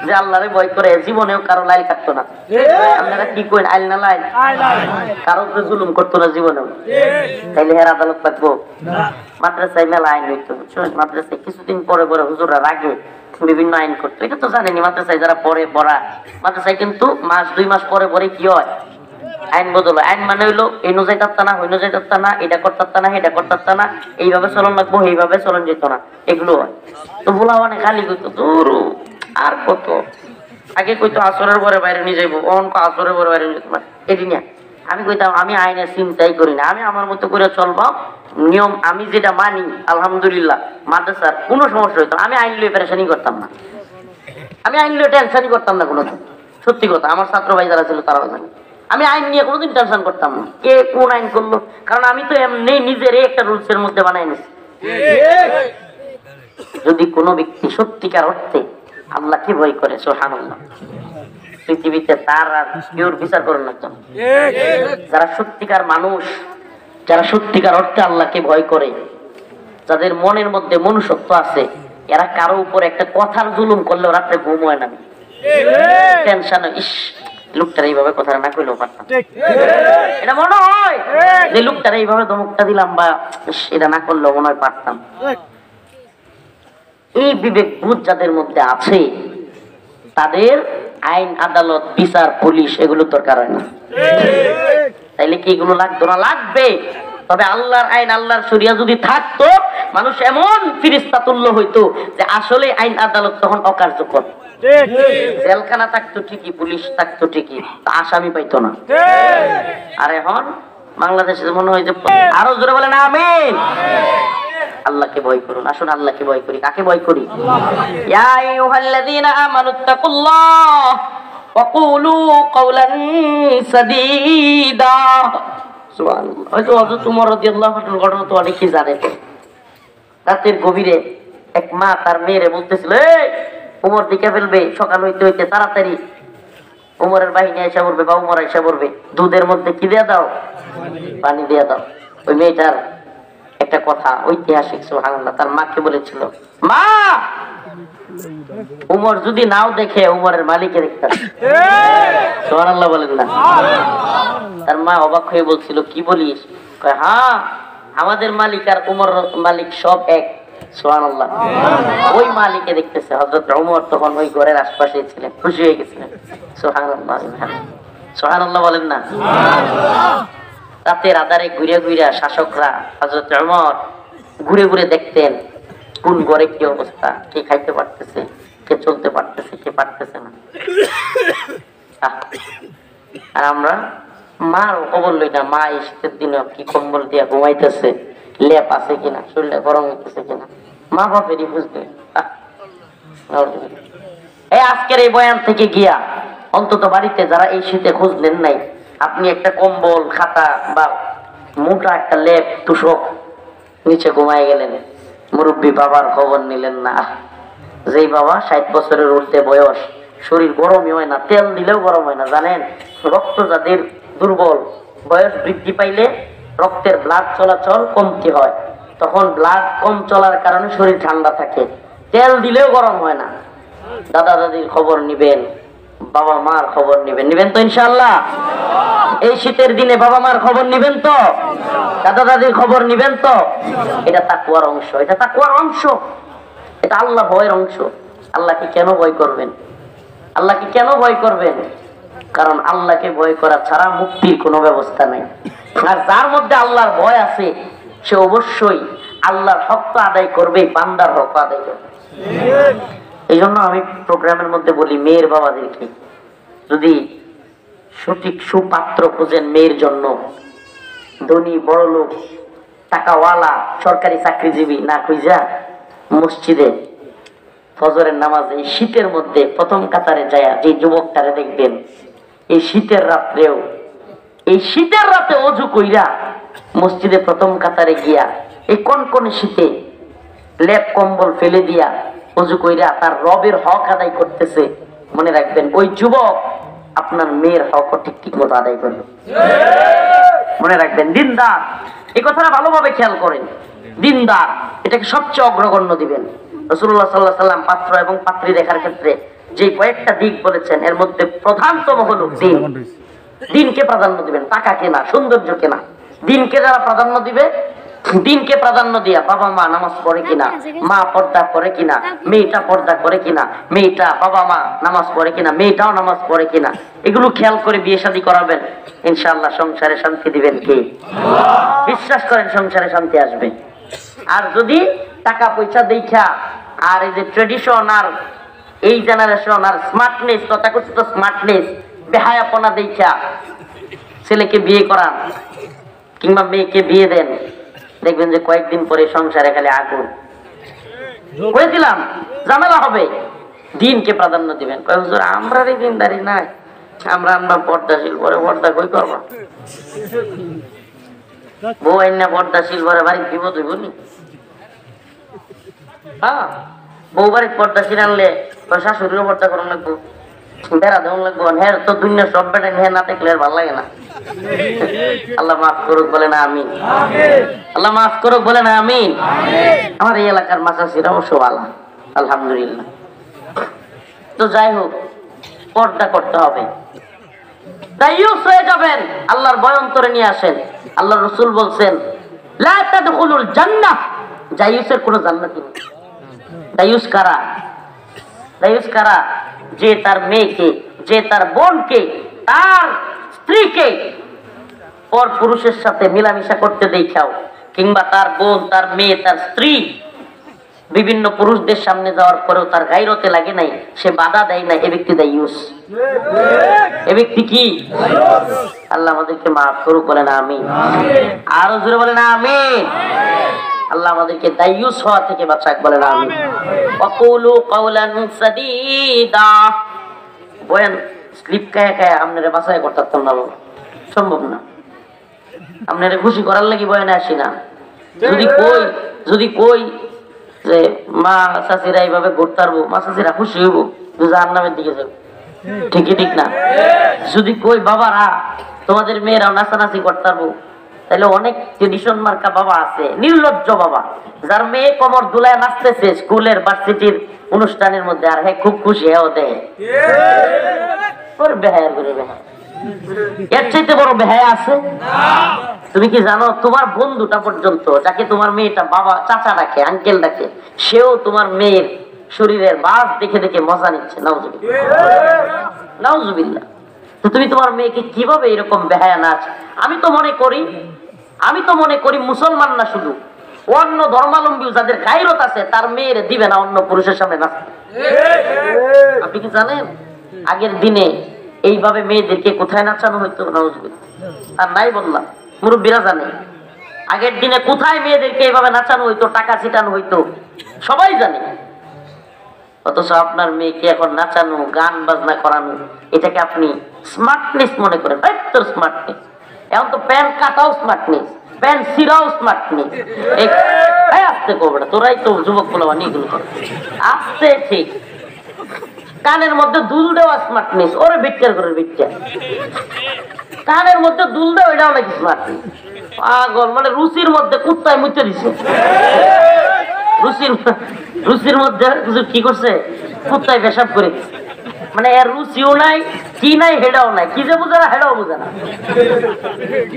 যে আল্লাহরে ভয় করে জীবনেও কারো লাইল কাটতো না। আপনারা কি কইন, আইল না লাইল? কারো উপরে জুলুম করতো না জীবনেও। তাইলে হের আদালত পাকবো? মাদ্রাসায় মেলা আইন হইতো, মাদ্রাসায় কিছুদিন পরে পরে হুজুররা রাগে বিভিন্ন আইন করতো। এটা তো জানেনি, মাদ্রাসায় যারা পরে পড়া, মাদ্রাসায় কিন্তু মাস 2 মাস পরে পরে কি হয়, আইন বদল। আইন মানে হইলো এই নজাই তাত্তা না, হইনো যাই তাত্তা না, এটা করতাত্তা না, এটা করতাত্তা না, এইভাবে চলন লাগবো, এইভাবে চলন যেত না, এগুলো হয়। তো বলা মানে খালি কইতো দূর আর কত। আগে কইতো আসরের পরে বাইরে নিয়ে যাইবো, অনক আসরের পরে বাইরে নিয়ে যেত না, এটি নিয়ে আমি কইতাম আমি আইনের চিন্তাই করি না, আমি আমার মতো করে চলবো, নিয়ম আমি যেটা মানি আলহামদুলিল্লাহ। মাদ্রাসার কোনো সমস্যা হইতো না, আমি আইন লিয়ে পেরেশানি করতাম না, আমি আইন লিয়ে টেনশনই করতাম না কোনোদিন। সত্যি কথা, আমার ছাত্র ভাই যারা ছিল তারাও জানে আমি আইন নিয়ে কোনোদিন টেনশন করতাম না, কে কোন আইন করলো, কারণ আমি তো এমনি নিজের একটা রুলসের মধ্যে বানাই নিছি। যদি কোনো ব্যক্তি সত্যিকার অর্থে আল্লাহকে ভয় করে, সুবহানাল্লাহ, পৃথিবীতে তার আর কেউর বিচার করেন না। যারা সত্যিকার মানুষ, যারা সত্যিকার অর্থে আল্লাহকে ভয় করে, যাদের মনের মধ্যে মনুষ্যত্ব আছে, এরা কারো উপর একটা কথার জুলুম করলেও রাত্রে ঘুম হয় না, টেনশন, ইস লোকটার এইভাবে কথা না কইলেও পারতাম, এটা মনে হয় যে লোকটার এইভাবে ধমকটা দিলাম বা এটা না করলেও মনে হয় পারতাম। এই বিবেক বোধ যাদের মধ্যে আছে, তাদের আইন আদালত বিচার পুলিশ এগুলো দরকার হয় না। তাইলে কি এগুলো লাগতো না? লাগবে। তবে আল্লাহর আইন, আল্লাহর শরিয়া যদি থাকতো, মানুষ এমন ফিরিস্তা তুল্য হইতো যে আসলে আইন আদালত তখন অকার্যকর। জেলখানা থাকতো ঠিকই, পুলিশ থাকতো ঠিকই, আসামি পাইতো না। আর এখন বাংলাদেশে মনে হয় যে আরো জোরে বলেন আমিন। আল্লাহকে ভয় করুন, আসুন আল্লাহকে ভয় করি। কাকে ভয় করি? ইয়া আইয়ুহাল্লাযীনা আমানুত্তাকুল্লাহ ওয়া কুলু কাওলান সাদীদা। সুবহানাল্লাহ। হয়তো হযরত ওমর রাদিয়াল্লাহু আনহুর ঘটনা তো অনেকেই জানেন। রাতের গভীরে এক মা তার মেয়েরে বলতেছিল, এই ওমর দিকে ফেলবে, সকাল হইতে হইতে তাড়াতাড়ি ওমরের বাহিনী এসে পড়বে বা ওমর এসে পড়বে, দুধের মধ্যে কি দিয়ে দাও? পানি দিয়ে দাও। ওই মেয়েটার একটা কথা ঐতিহাসিক, সুবহানাল্লাহ, তার মাকে বলেছিল, মা উমর যদি নাও দেখে উমরের মালিকে দেখতে, সুবহানাল্লাহ বলেন না। তার মা অবাক হয়ে বলছিল, কি বলিস? হ্যাঁ, আমাদের মালিক আর উমর মালিক সব এক, সুবহানাল্লাহ। ওই মালিকে দেখতেছে। হযরত ওমর তখন ওই ঘরের আশপাশে ছিলেন, খুশি হয়ে গেছিলেন, সুবহানাল্লাহ সুবহানাল্লাহ বলেন না। রাতের আধারে ঘুরে ঘুরে শাসকরা হযরত ওমর ঘুরে ঘুরে দেখতেন কোন ঘরে কি অবস্থা, কে খাইতে পারতেছে, কে চলতে পারতেছে, কে পারতেছে না। আর আমরা মার খবর লই না, মা এই শীতের দিনে কি কম্বল দিয়া ঘুমাইতেছে, লেপ আছে কিনা, শরীরটা গরম হইতেছে কিনা, মা বাপেরই বুঝবে। এই আজকের এই বয়ান থেকে গিয়া অন্তত বাড়িতে যারা এই শীতে খোঁজ নেন নাই, আপনি একটা কম্বল, খাতা বা মোটা একটা লেপ তুষক নিচে ঘুমায় গেলেন, মুরব্বী বাবার খবর নিলেন না। যেই বাবা 60 বছরের ঊর্ধ্বে বয়স, শরীর গরমই হয় না, তেল দিলেও গরম হয় না, জানেন? রক্ত যাদের দুর্বল, বয়স বৃদ্ধি পাইলে রক্তের ব্লাড চলাচল কমতি হয়, তখন ব্লাড কম চলার কারণে শরীর ঠান্ডা থাকে, তেল দিলেও গরম হয় না। দাদা দাদির খবর নিবেন, বাবা মার খবর নিবেন, নিবেন তো ইনশাআল্লাহ? এই শীতের দিনে বাবা মার খবর নিবেন তো? দাদা দাদির খবর নিবেন তো? এটা তাকওয়ার অংশ, এটা তাকওয়ার অংশ, এটা আল্লাহ ভয়ের অংশ। আল্লাহকে কেন ভয় করবেন? আল্লাহকে কেন ভয় করবেন? কারণ আল্লাহকে ভয় করা ছাড়া মুক্তির কোনো ব্যবস্থা নাই। আর যার মধ্যে আল্লাহর ভয় আছে, সে অবশ্যই আল্লাহর হক তো আদায় করবে, বান্দার হক আদায় করবে। এই জন্য আমি প্রোগ্রামের মধ্যে বলি, মেয়ের বাবাদেরকে যদি সঠিক সুপাত্র খুঁজেন মেয়ের জন্য, ধনী বড় লোক টাকাওয়ালা সরকারি চাকরিজীবী না খুঁজা মসজিদে ফজরের নামাজে এই শীতের মধ্যে প্রথম কাতারে যায় যে যুবকটারে দেখবেন, এই শীতের রাত্রেও, এই শীতের রাতে অজু কইরা মসজিদে প্রথম কাতারে গিয়া এই কনকনে শীতে লেপ কম্বল ফেলে দিয়া অজু কইরা তার রবের হক আদায় করতেছে, মনে রাখবেন ওই যুবক আপনার মেয়ের হক ঠিক ঠিক মতো আদায় করবে। মনে রাখবেন, দিনদার, এই কথাটা ভালোভাবে খেয়াল করেন, দিনদার এটাকে সবচেয়ে অগ্রগণ্য দিবেন। রাসূলুল্লাহ সাল্লাল্লাহু আলাইহি ওয়াসাল্লাম পাত্র এবং পাত্রী দেখার ক্ষেত্রে যে কয়েকটা দিক বলেছেন এর মধ্যে প্রধানতম হলো দিন। দিনকে প্রাধান্য দিবেন, টাকাকে না, সৌন্দর্যকে না। দিনকে যারা প্রাধান্য দিবে, দিনকে প্রাধান্য দিয়া বাবা মা নামাজ পড়ে কিনা, মা পর্দা করে কিনা, মেয়েটা পর্দা করে কিনা, মেয়েটা বাবা মা নামাজ পড়ে কিনা, মেয়েটাও নামাজ পড়ে কিনা, এগুলো খেয়াল করে বিয়ে শাদী করাবেন, ইনশাআল্লাহ সংসারে শান্তি দিবেন কে? বিশ্বাস করেন সংসারে শান্তি আসবে। আর যদি টাকা পয়সা দেখা আর এই যে ট্রেডিশন আর এই জেনারেশন আর স্মার্টনেস, তথাকথিত স্মার্টনেস, বেহায়াপনা দেখা ছেলেকে বিয়ে করান কিংবা মেয়েকে বিয়ে দেন, দেখবেন যে কয়েকদিন পরে সংসারে খালি আগুন। বলে দিলাম ঝামেলা হবে। দিনকে প্রাধান্য দিবেন। কয় হুজুর আমরা এই দিনদারি নাই, আমরা পর্দাশীল, পরে পর্দা কই করবো? বউ আইনা পর্দাশীল পরে বাড়ি বিপদ হইব নি? হ্যাঁ, বউ বাড়ির পর্দাশীল আনলে শাশুড়িরও পর্দা করানো লাগবো, বেড়া দেওয়া লাগবো। হ্যাঁ তো দুনিয়া সব বেটা হ্যাঁ না দেখলে আর ভালো লাগে না। আল্লাহ মাফ করুক, বলে না আমিন। আল্লাহ মাফ করুক, বলে না আমিন। আমার এই এলাকার মাসাসিরা অবশ্য ভালো, আলহামদুলিল্লাহ। তো যাই হোক, পর্দা করতে হবে। দায়ুস হয়ে যাবেন, আল্লাহর ভয় অন্তরে নিয়ে আসেন। আল্লাহ রাসূল বলছেন লা তাদখুলুল জান্নাহ, দায়ুসের কোনো জান্নাত নেই। দায়ুস কারা? দায়ুস কারা? যে তার মেয়েকে, যে তার বোনকে, তার স্ত্রীকে পর পুরুষের সাথে মিলামিশা করতে দেখাও, কিংবা তার বোন, তার মেয়ে, তার স্ত্রী বিভিন্ন পুরুষদের সামনে যাওয়ার পরেও তার গায়রতে লাগে নাই, সে বাধা দেয় না, এ ব্যক্তি দায়ুস। এ ব্যক্তি কি? আল্লাহ আমাদেরকে মাফ করুক, বলে না আমিন। আরো জোরে বলে না আমিন। আল্লাহ আমাদেরকে দায়ুস হওয়া থেকে বাঁচাক, বলে না আমিন। ওয়াকুলু কাওলান সাদীদা। বয়ান স্লিপ কায়া কায়া আপনারে বাঁচাই করতাম না, সম্ভব না। আপনারে খুশি করার লাগি বয়ানে আসি না। যদি কই যে মা চাচিরা এইভাবে ঘুরতে পারবো, মা চাচিরা খুশি হইব, জাহান্নামের দিকে যাবো। ঠিকই ঠিক না? যদি কই বাবারা তোমাদের মেয়েরাও নাচানাচি করতে পারবো, তাহলে অনেক ট্রেডিশন মার্কা বাবা আছে, নির্লজ্জ বাবা, যার মেয়ে কমর দুলায় নাচতেছে স্কুলের ভার্সিটির অনুষ্ঠানের মধ্যে, আর হ্যাঁ খুব খুশি, হ্যাঁ দেয় ওর বেহায়ার করে। বেহায়া এর চাইতে বড় বেহায়া আছে? তুমি কি জানো তোমার বন্ধুটা পর্যন্ত, যাকে তোমার মেয়েটা বাবা চাচা ডাকে, আঙ্কেল ডাকে, সেও তোমার মেয়ের শরীরের বাস দেখে দেখে মজা নিচ্ছে। নাউজুবিল্লাহ, নাউজুবিল্লাহ। তো তুমি তোমার মেয়েকে কিভাবে এরকম বেহায়া নাচ? আমি তো মনে করি মুসলমান না, শুধু অন্য ধর্মাবলম্বী যাদের গায়রত আছে তার মেয়ের দিবে না অন্য পুরুষের সামনে নাচতে। আপনি কি জানেন আগের দিনে এইভাবে মেয়েদেরকে কোথায় নাচানো হইতো? নাউজুবিল্লাহ। আর নাই বললাম, মুরব্বীরা জানে আগের দিনে কোথায় মেয়েদেরকে এইভাবে নাচানো হইতো, টাকা ছিটানো হইতো, সবাই জানে। অথচ আপনার মেয়েকে এখন নাচানো, গান বাজনা করানো, এটাকে আপনি স্মার্টনেস মনে করেন। তোর স্মার্টনেস, এখন তো প্যান্ট কাটাও স্মার্টনেস, প্যান্ট সিরাও স্মার্টনেস। আস্তে করবে না, তোরাই তো যুবক বলবা নিয়ে এগুলো করে আস্তে। ঠিক, কানের মধ্যে দুল দেওয়া স্মার্টনেস, ওরে বিচ্চার করে বিচ্চার। কানের মধ্যে দুল দেওয়া, এটাও নাকি স্মার্টনেস? পাগল, মানে রুচির মধ্যে কুত্তায় মুচে দিছে। রুচির মধ্যে কি করছে? কুত্তায় পেশাব করে দিচ্ছে। মানে এর রুচিও নাই, কি নাই হেডাও নাই, কি যে বুঝে না হেডাও বুঝে না।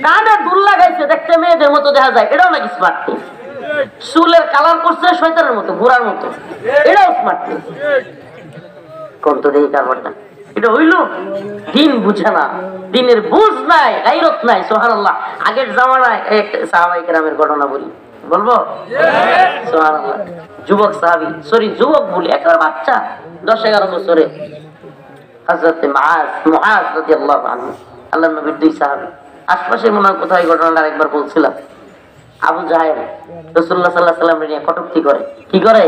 কানে দুল লাগাইছে, দেখতে মেয়েদের মতো দেখা যায়, এটাও নাকি স্মার্টনেস? চুলের কালার করছে শয়তানের মতো, ঘোড়ার মতো, এটাও স্মার্টনেস? কোন তো দেখি কারবারটা এটা হইল? দিন বুঝে না, দিনের বুঝ নাই, গায়রত নাই। সুবহানাল্লাহ। আগের জামানায় এক সাহাবায়ে কেরামের ঘটনা বলবো। সুবহানাল্লাহ। যুবক সাহাবী, যুবক বলি একেবারে বাচ্চা, 10-11 বছরে, হযরত মুআজ রাদিয়াল্লাহু আনহু, আল্লাহর নবীর দুই সাহাবী। আশপাশে মনে হয় কোথায় ঘটনাটা আরেকবার বলছিলাম। আবু জাহেল রাসূলুল্লাহ সাল্লাল্লাহু আলাইহি ওয়াসাল্লাম নিয়ে কটূক্তি করে। কি করে?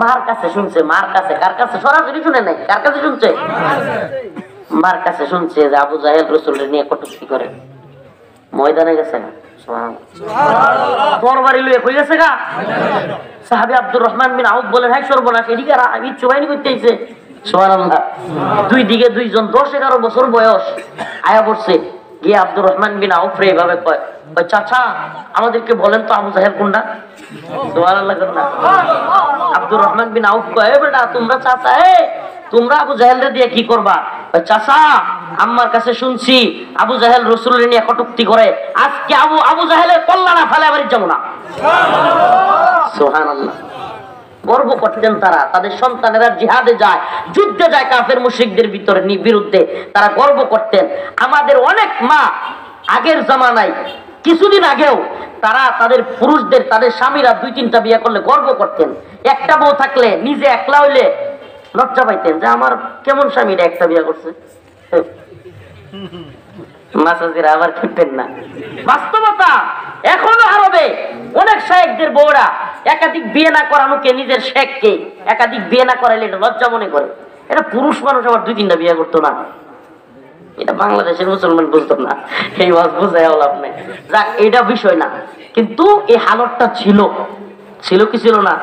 মার কাছে শুনছে। মার কাছে, কার কাছে? সরাসরি শুনে নাই, কার কাছে শুনছে? মার কাছে শুনছে যে আবু জাহেল রাসূলের নিয়ে কটূক্তি করে। ময়দানে গেছে না, সুবহানাল্লাহ, তরবারি লয়ে কই গেছে গা। সাহাবী আব্দুর রহমান বিন আউফ বলেন, হ্যাঁ সর্বনাশ, এদিকে ইচ্ছু বাহিনী করতে আইছে। সুবহানাল্লাহ। দুই দিকে দুইজন, 10-11 বছর বয়স, আয়া পড়ছে। গিয়ে আব্দুর রহমান বিন আউফ রে এভাবে কয়, চাচা আমাদেরকে বলেন তো আবু জাহেল কোনটা? সুবহানাল্লাহ করেন না। আব্দুর রহমান বিন আউফ কয়, বেটা তোমরা চাচা তোমরা আবু জাহেলরে দিয়ে কি করবা? চাচা আম্মার কাছে শুনছি আবু জাহেল রাসূলুল্লাহ নিয়ে কটূক্তি করে, আজকে আবু জাহেলের কল্লা না ফেলে বাড়ি যাবো না। সুবহানাল্লাহ। গর্ব করতেন তারা, তাদের সন্তানেরা জিহাদে যায়, যুদ্ধে যায় কাফের মুশরিকদের বিরুদ্ধে, তারা গর্ব করতেন। আমাদের অনেক মা আগের জামানায় কিছুদিন আগেও তারা তাদের পুরুষদের, তাদের স্বামীরা 2-3টা বিয়ে করলে গর্ব করতেন। একটা বউ থাকলে নিজে একলা হইলে লজ্জা পাইতেন যে আমার কেমন স্বামীরা একটা বিয়ে করছে। মাসাজিরা আবার খেপেন না, বাস্তবতা এখনো আরবে অনেক শায়েখদের বউরা একাধিক বিয়ে না করানোকে, নিজের শেখকে একাধিক বিয়ে না করাইলে এটা লজ্জা মনে করে। এটা পুরুষ মানুষ আবার 2-3টা বিয়ে করতো না, এটা বাংলাদেশের মুসলমান বুঝতো না। এই ওয়াজ বুঝাই হল আপনি যাক, এটা বিষয় না, কিন্তু এই হালতটা ছিল কি ছিল না?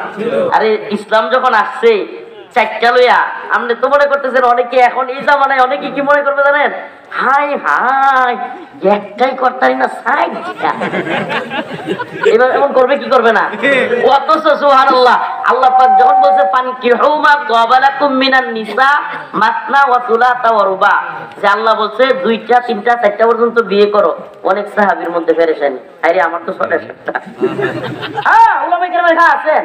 আরে ইসলাম যখন আসছে 4টা লইয়া, আপনি তো মনে করতেছেন অনেকে এখন এই জামানায় অনেকে কি মনে করবে জানেন? হাই হাই একটাই করতারি না, এবার এমন করবে কি করবে না? অথচ সুবহানাল্লাহ, আল্লাহ পাক যখন বলছে ফানকিহু মা ক্বাবালাকুম মিনান নিসা মাসনা ওয়া সুলাসা ওয়া রুবা, যে আল্লাহ বলছে 2টা 3টা 4টা পর্যন্ত বিয়ে করো, অনেক সাহাবীর মধ্যে পেরেশানি, আরে আমার তো 6টা 7টা। হ্যাঁ উলামায়ে কেরামের কাছে আছেন,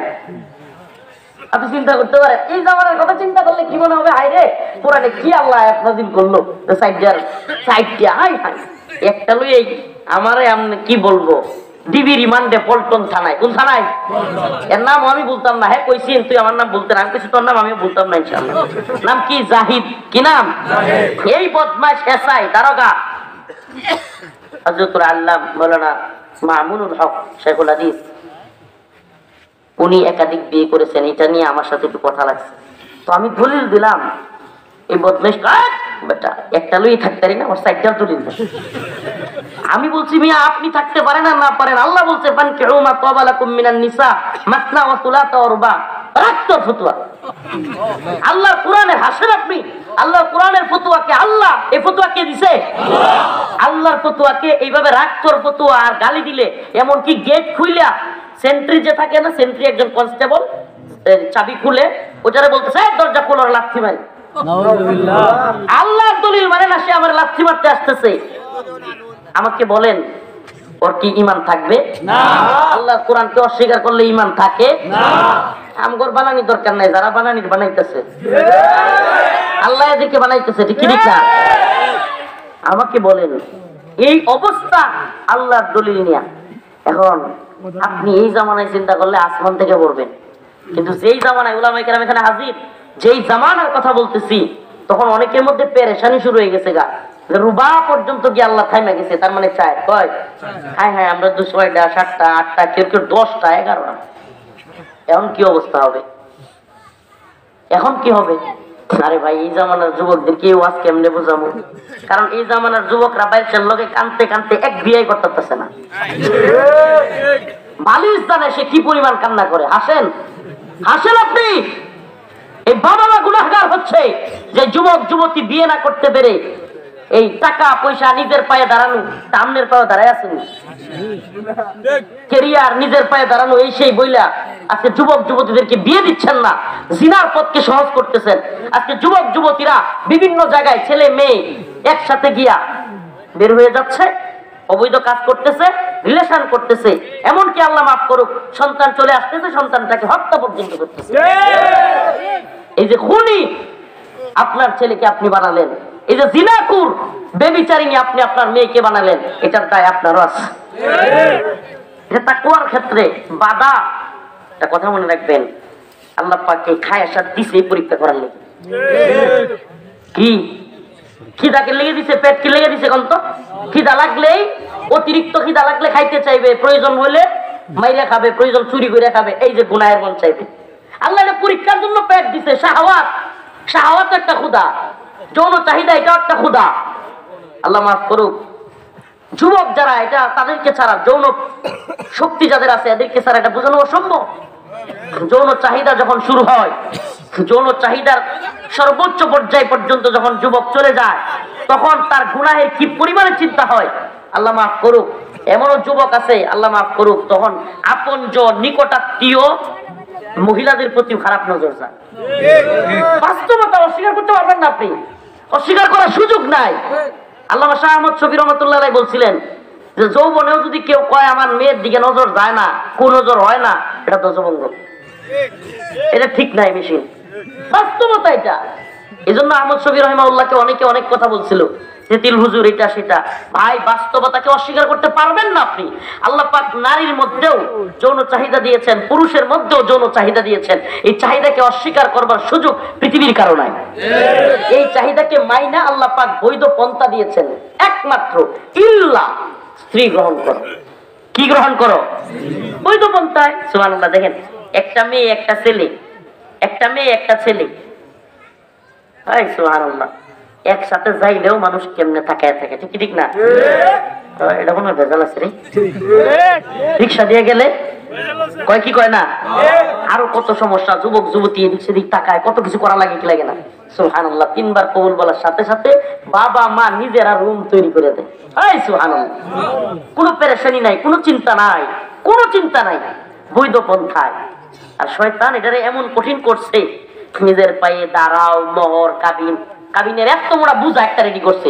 আপনি চিন্তা করতে পারেন এই জামানার কথা চিন্তা করলে কি মনে হবে? হাই রে কোরআনে কি আল্লাহ আয়াত নাযিল করলো, সাইডটা হাই হাই একটা লই আমারে আমি কি বলবো, ডিবি রিমান্ডে পল্টন থানায়। কোন থানায়? এর নাম আমি বলতাম না। হ্যাঁ কইছি তুই আমার নাম বলতে না, আমি কইছি তোর নাম আমিও বলতাম না ইনশাআল্লাহ। নাম কি? জাহিদ। কি নাম? এই বদমাশ এসআই দারোগা হযরতুল আল্লামা মাওলানা মামুনুল হক শেখুল হাদিস, উনি একাধিক বিয়ে করেছেন। এটা নিয়ে আমার সাথে একটু কথা লাগছে, তো আমি দলিল দিলাম। এই বদমাশ বেটা একটা লই থাকতে পারি না, ওর সাইডটাও দলিল। আমি বলছি মিয়া আপনি থাকতে পারেন আর না পারেন, আল্লাহ বলছে ফানকিহু মা ক্বাবালাকুম মিনান নিসা মাসনা ওয়া সুলাসা ওয়া রুবা। রাখতো ফতোয়া আল্লাহর কোরআনে, হাসেন আপনি আল্লাহর কোরআনের ফতোয়াকে, আল্লাহ এই ফতোয়া কে দিছে? আল্লাহর ফতোয়াকে এইভাবে রাখতোর ফতোয়া আর গালি দিলে, এমন কি গেট খুইলা সেন্ট্রি যে থাকে না, সেন্ট্রি একজন কনস্টেবল চাবি খুলে ওটারে বলতেছে দরজা খোলো আর লাথি মারি। আল্লাহর দলিল মানে না, সে আমার লাথি মারতে আসতেছে। আমাকে বলেন ওর কি ঈমান থাকবে? না। আল্লাহর কোরআনকে অস্বীকার করলে ঈমান থাকে না। আমগর বানানি দরকার নাই, যারা বানানির বানাইতেছে আল্লাহ এদেরকে বানাইতেছে, ঠিক কি না? আমাকে বলেন এই অবস্থা আল্লাহর দলিল নিয়া, এখন আপনি এই জামানায় চিন্তা করলে আসমান থেকে পড়বেন, কিন্তু যেই জামানায় উলামায়ে কেরাম এখানে হাজির, যেই জামানার কথা বলতেছি, তখন অনেকের মধ্যে পেরেশানি শুরু হয়ে গেছে গা, রুবা পর্যন্ত গিয়ে আল্লাহ থাইমা গেছে। তার মানে চায় কয় হ্যাঁ হ্যাঁ আমরা 6টা 7টা 8টা কেউ 10টা 11টা। এখন কি অবস্থা হবে? এখন কি হবে? আরে ভাই এই জামানার যুবকদের কেউ আজ কেমনে বোঝাবো? কারণ এই জামানার যুবকরা বাইরের লোকে কানতে কানতে এক বিয়ে করতে পারতেছে না। মালিশ জানে সে কি পরিমাণ কান্না করে। হাসেন আপনি। এই বাবা মা গুনাহগার হচ্ছে যে যুবক যুবতী বিয়ে না করতে পেরে এই টাকা পয়সা নিজের পায়ে দাঁড়ানো, সামনের পায়ে দাঁড়ায় আছেন, ক্যারিয়ার নিজের পায়ে দাঁড়ানো, এই সেই বইলা আজকে যুবক যুবতীদেরকে বিয়ে দিচ্ছেন না, জিনার পথকে সহজ করতেছেন। আজকে যুবক যুবতীরা বিভিন্ন জায়গায় ছেলে মেয়ে একসাথে গিয়া বের হয়ে যাচ্ছে, অবৈধ কাজ করতেছে, রিলেশন করতেছে, এমনকি আল্লাহ মাফ করুক সন্তান চলে আসতেছে, সন্তানটাকে হত্যা পর্যন্ত করতেছে। এই যে খুনি আপনার ছেলেকে আপনি বানালেন, এই যে জিনাকুর বেবিচারিনী আপনি আপনার মেয়েকে বানালেন, এটার দায় আপনারও আছে। এটা তাকওয়ার ক্ষেত্রে বাধা। একটা কথা মনে রাখবেন, আল্লাহ পাককে খায়াসাত দিছে পরীক্ষা করার লেগে। কি খিদাকে লেগে দিছে, পেট কি লেগে দিছে? কন্ত খিদা লাগলেই, অতিরিক্ত খিদা লাগলে খাইতে চাইবে, প্রয়োজন হলে মাইরা খাবে, প্রয়োজন চুরি করে খাবে, এই যে গুনাহের মন চাইবে। আল্লাহ এটা পরীক্ষার জন্য পেট দিছে। শাহাওয়াত একটা ক্ষুধা, যৌন চাহিদা এটাও একটা ক্ষুধা। আল্লাহ মাফ করুক, যুবক যারা এটা তাদেরকে ছাড়া, যৌন শক্তি যাদের আছে এদেরকে ছাড়া এটা বোঝানো অসম্ভব। যৌন চাহিদা যখন শুরু হয়, যৌন চাহিদার সর্বোচ্চ পর্যায় পর্যন্ত যখন যুবক চলে যায়, তখন তার গুনাহের কি পরিমাণে চিন্তা হয়, আল্লাহ মাফ করুক। এমনও যুবক আছে, আল্লাহ মাফ করুক, তখন আপনজন নিকটাত্মীয় মহিলাদের প্রতি খারাপ নজর যায়। বাস্তবতা অস্বীকার করতে পারবেন না আপনি, অস্বীকার করার সুযোগ নাই। আল্লামা শাহ আহমদ শফী রহমতুল্লাহ আলাইহি বলছিলেন যে যৌবনেও যদি কেউ কয় আমার মেয়ের দিকে নজর যায় না, কোন নজর হয় না, এটা দোষভঙ্গ, এটা ঠিক নাই মেশিন, বাস্তবতা এটা। এই জন্য আহমদ শফী রহিমাউল্লাহকে অনেকে অনেক কথা বলছিল, তেতিল হুজুর এটা সেটা। ভাই বাস্তবতাকে অস্বীকার করতে পারবেন না আপনি। আল্লাহ পাক নারীর মধ্যেও যৌন চাহিদা দিয়েছেন, পুরুষের মধ্যেও যৌন চাহিদা দিয়েছেন। এই চাহিদাকে অস্বীকার করবার সুযোগ পৃথিবীর কারো নাই। এই চাহিদাকে মাইনা আল্লাহ পাক বৈধ পন্থা দিয়েছেন, একমাত্র ইল্লা স্ত্রী গ্রহণ করো। কি গ্রহণ করো? বৈধ পন্থায়। সুবহানাল্লাহ। দেখেন, একটা মেয়ে একটা ছেলে, একটা মেয়ে একটা ছেলে, সুবহানাল্লাহ, একসাথে যাইলেও মানুষ কেমনে তাকায় থাকে, ঠিক ঠিক না? এটা কোনো ভেজাল আছে রে? রিক্সা দিয়ে গেলে কয় কি কয় না, আরো কত সমস্যা, যুবক যুবতী এদিক সেদিক তাকায়, কত কিছু করা লাগে, কি লাগে না? সুবহানাল্লাহ। 3 বার কবুল বলার সাথে সাথে বাবা মা নিজেরা রুম তৈরি করে দেয়। সুবহানাল্লাহ। কোনো পেরেশানি নাই, কোনো চিন্তা নাই, কোনো চিন্তা নাই, বৈধ পন্থায়। আর শয়তান এটারে এমন কঠিন করছে, নিজের পায়ে দাঁড়াও, মোহর, কাবিন, কাবিনের এত মোড়া বুঝা একটা রেডি করছে।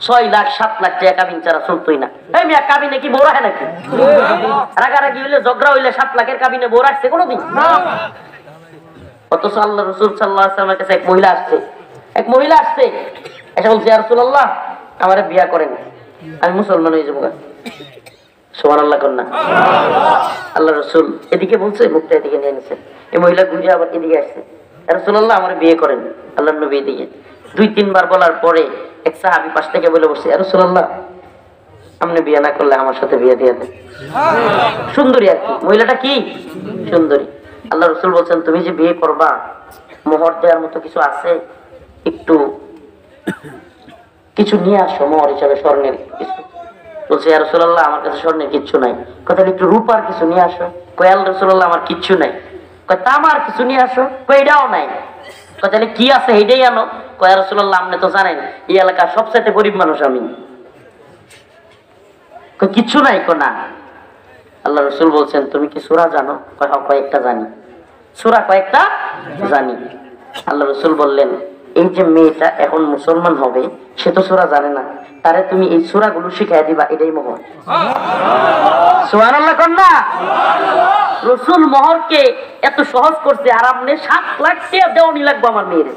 6 লাখ 7 লাখ টাকা কাবিন ছাড়া চলতোই না। এই মিয়া, কাবিনে কি বউ রাখে নাকি? রাগারাগি হইলে, ঝগড়া হইলে 7 লাখের কাবিনে বউ রাখছে কোনোদিন? অথচ আল্লাহ রাসূল সাল্লাল্লাহু আলাইহি ওয়াসাল্লামের কাছে এক মহিলা আসছে, এসে বলছে, ইয়া রাসূলুল্লাহ, আমারে বিয়া করেন, আমি মুসলমান হয়ে যাবো। সুবহানাল্লাহ কন্যা। আল্লাহ রাসূল এদিকে বলছে, মুখটা এদিকে নিয়ে নিছে। এই মহিলা ঘুরে আবার এদিকে আসছে, ইয়া রাসূলুল্লাহ, আমারে বিয়ে করেন। আল্লাহর নবী এদিকে 2-3 বার বলার পরে এক সাহাবী পাশ থেকে বলে বসছে, ইয়া রাসূলুল্লাহ, আপনি বিয়ে না করলে আমার সাথে বিয়ে দিয়ে দেন। সুন্দরী আর কি, মহিলাটা কি সুন্দরী। আল্লাহ রাসূল বলছেন, তুমি যে বিয়ে করবা, মোহর দেওয়ার মতো কিছু আছে? একটু কিছু নিয়ে আসো, মোহর হিসাবে স্বর্ণের কিছু। বলছে, ইয়া রাসূলুল্লাহ, আমার কাছে স্বর্ণের কিচ্ছু নাই। কথা একটু রূপার কিছু নিয়ে আসো। কয়, আল্লাহ রাসূলুল্লাহ, আমার কিচ্ছু নাই। কয়, তামার কিছু নিয়ে আসো। কয়, এটাও নাই। কয়, তাহলে কি আছে এটাই আনো। কয়, ইয়া রাসূলুল্লাহ, আপনি তো জানেন এই এলাকার সবচেয়ে গরিব মানুষ আমি। কয়, কিচ্ছু নাই। কয়, না। আল্লাহ রাসূল বলছেন, তুমি কি সূরা জানো? কয়, হ্যাঁ, কয়েকটা জানি। সূরা কয়েকটা জানি। আল্লাহ রাসূল বললেন, এই যে মেয়েটা এখন মুসলমান হবে, সে তো সূরা জানে না, তারে তুমি এই সূরাগুলো শিখাই দিবা, এটাই মোহর। সুবহানাল্লাহ কন্যা। রাসূল মোহরকে এত সহজ করছে, আর আপনি 7 লাখ টাকা দেওয়ানি লাগবে আমার মেয়ের।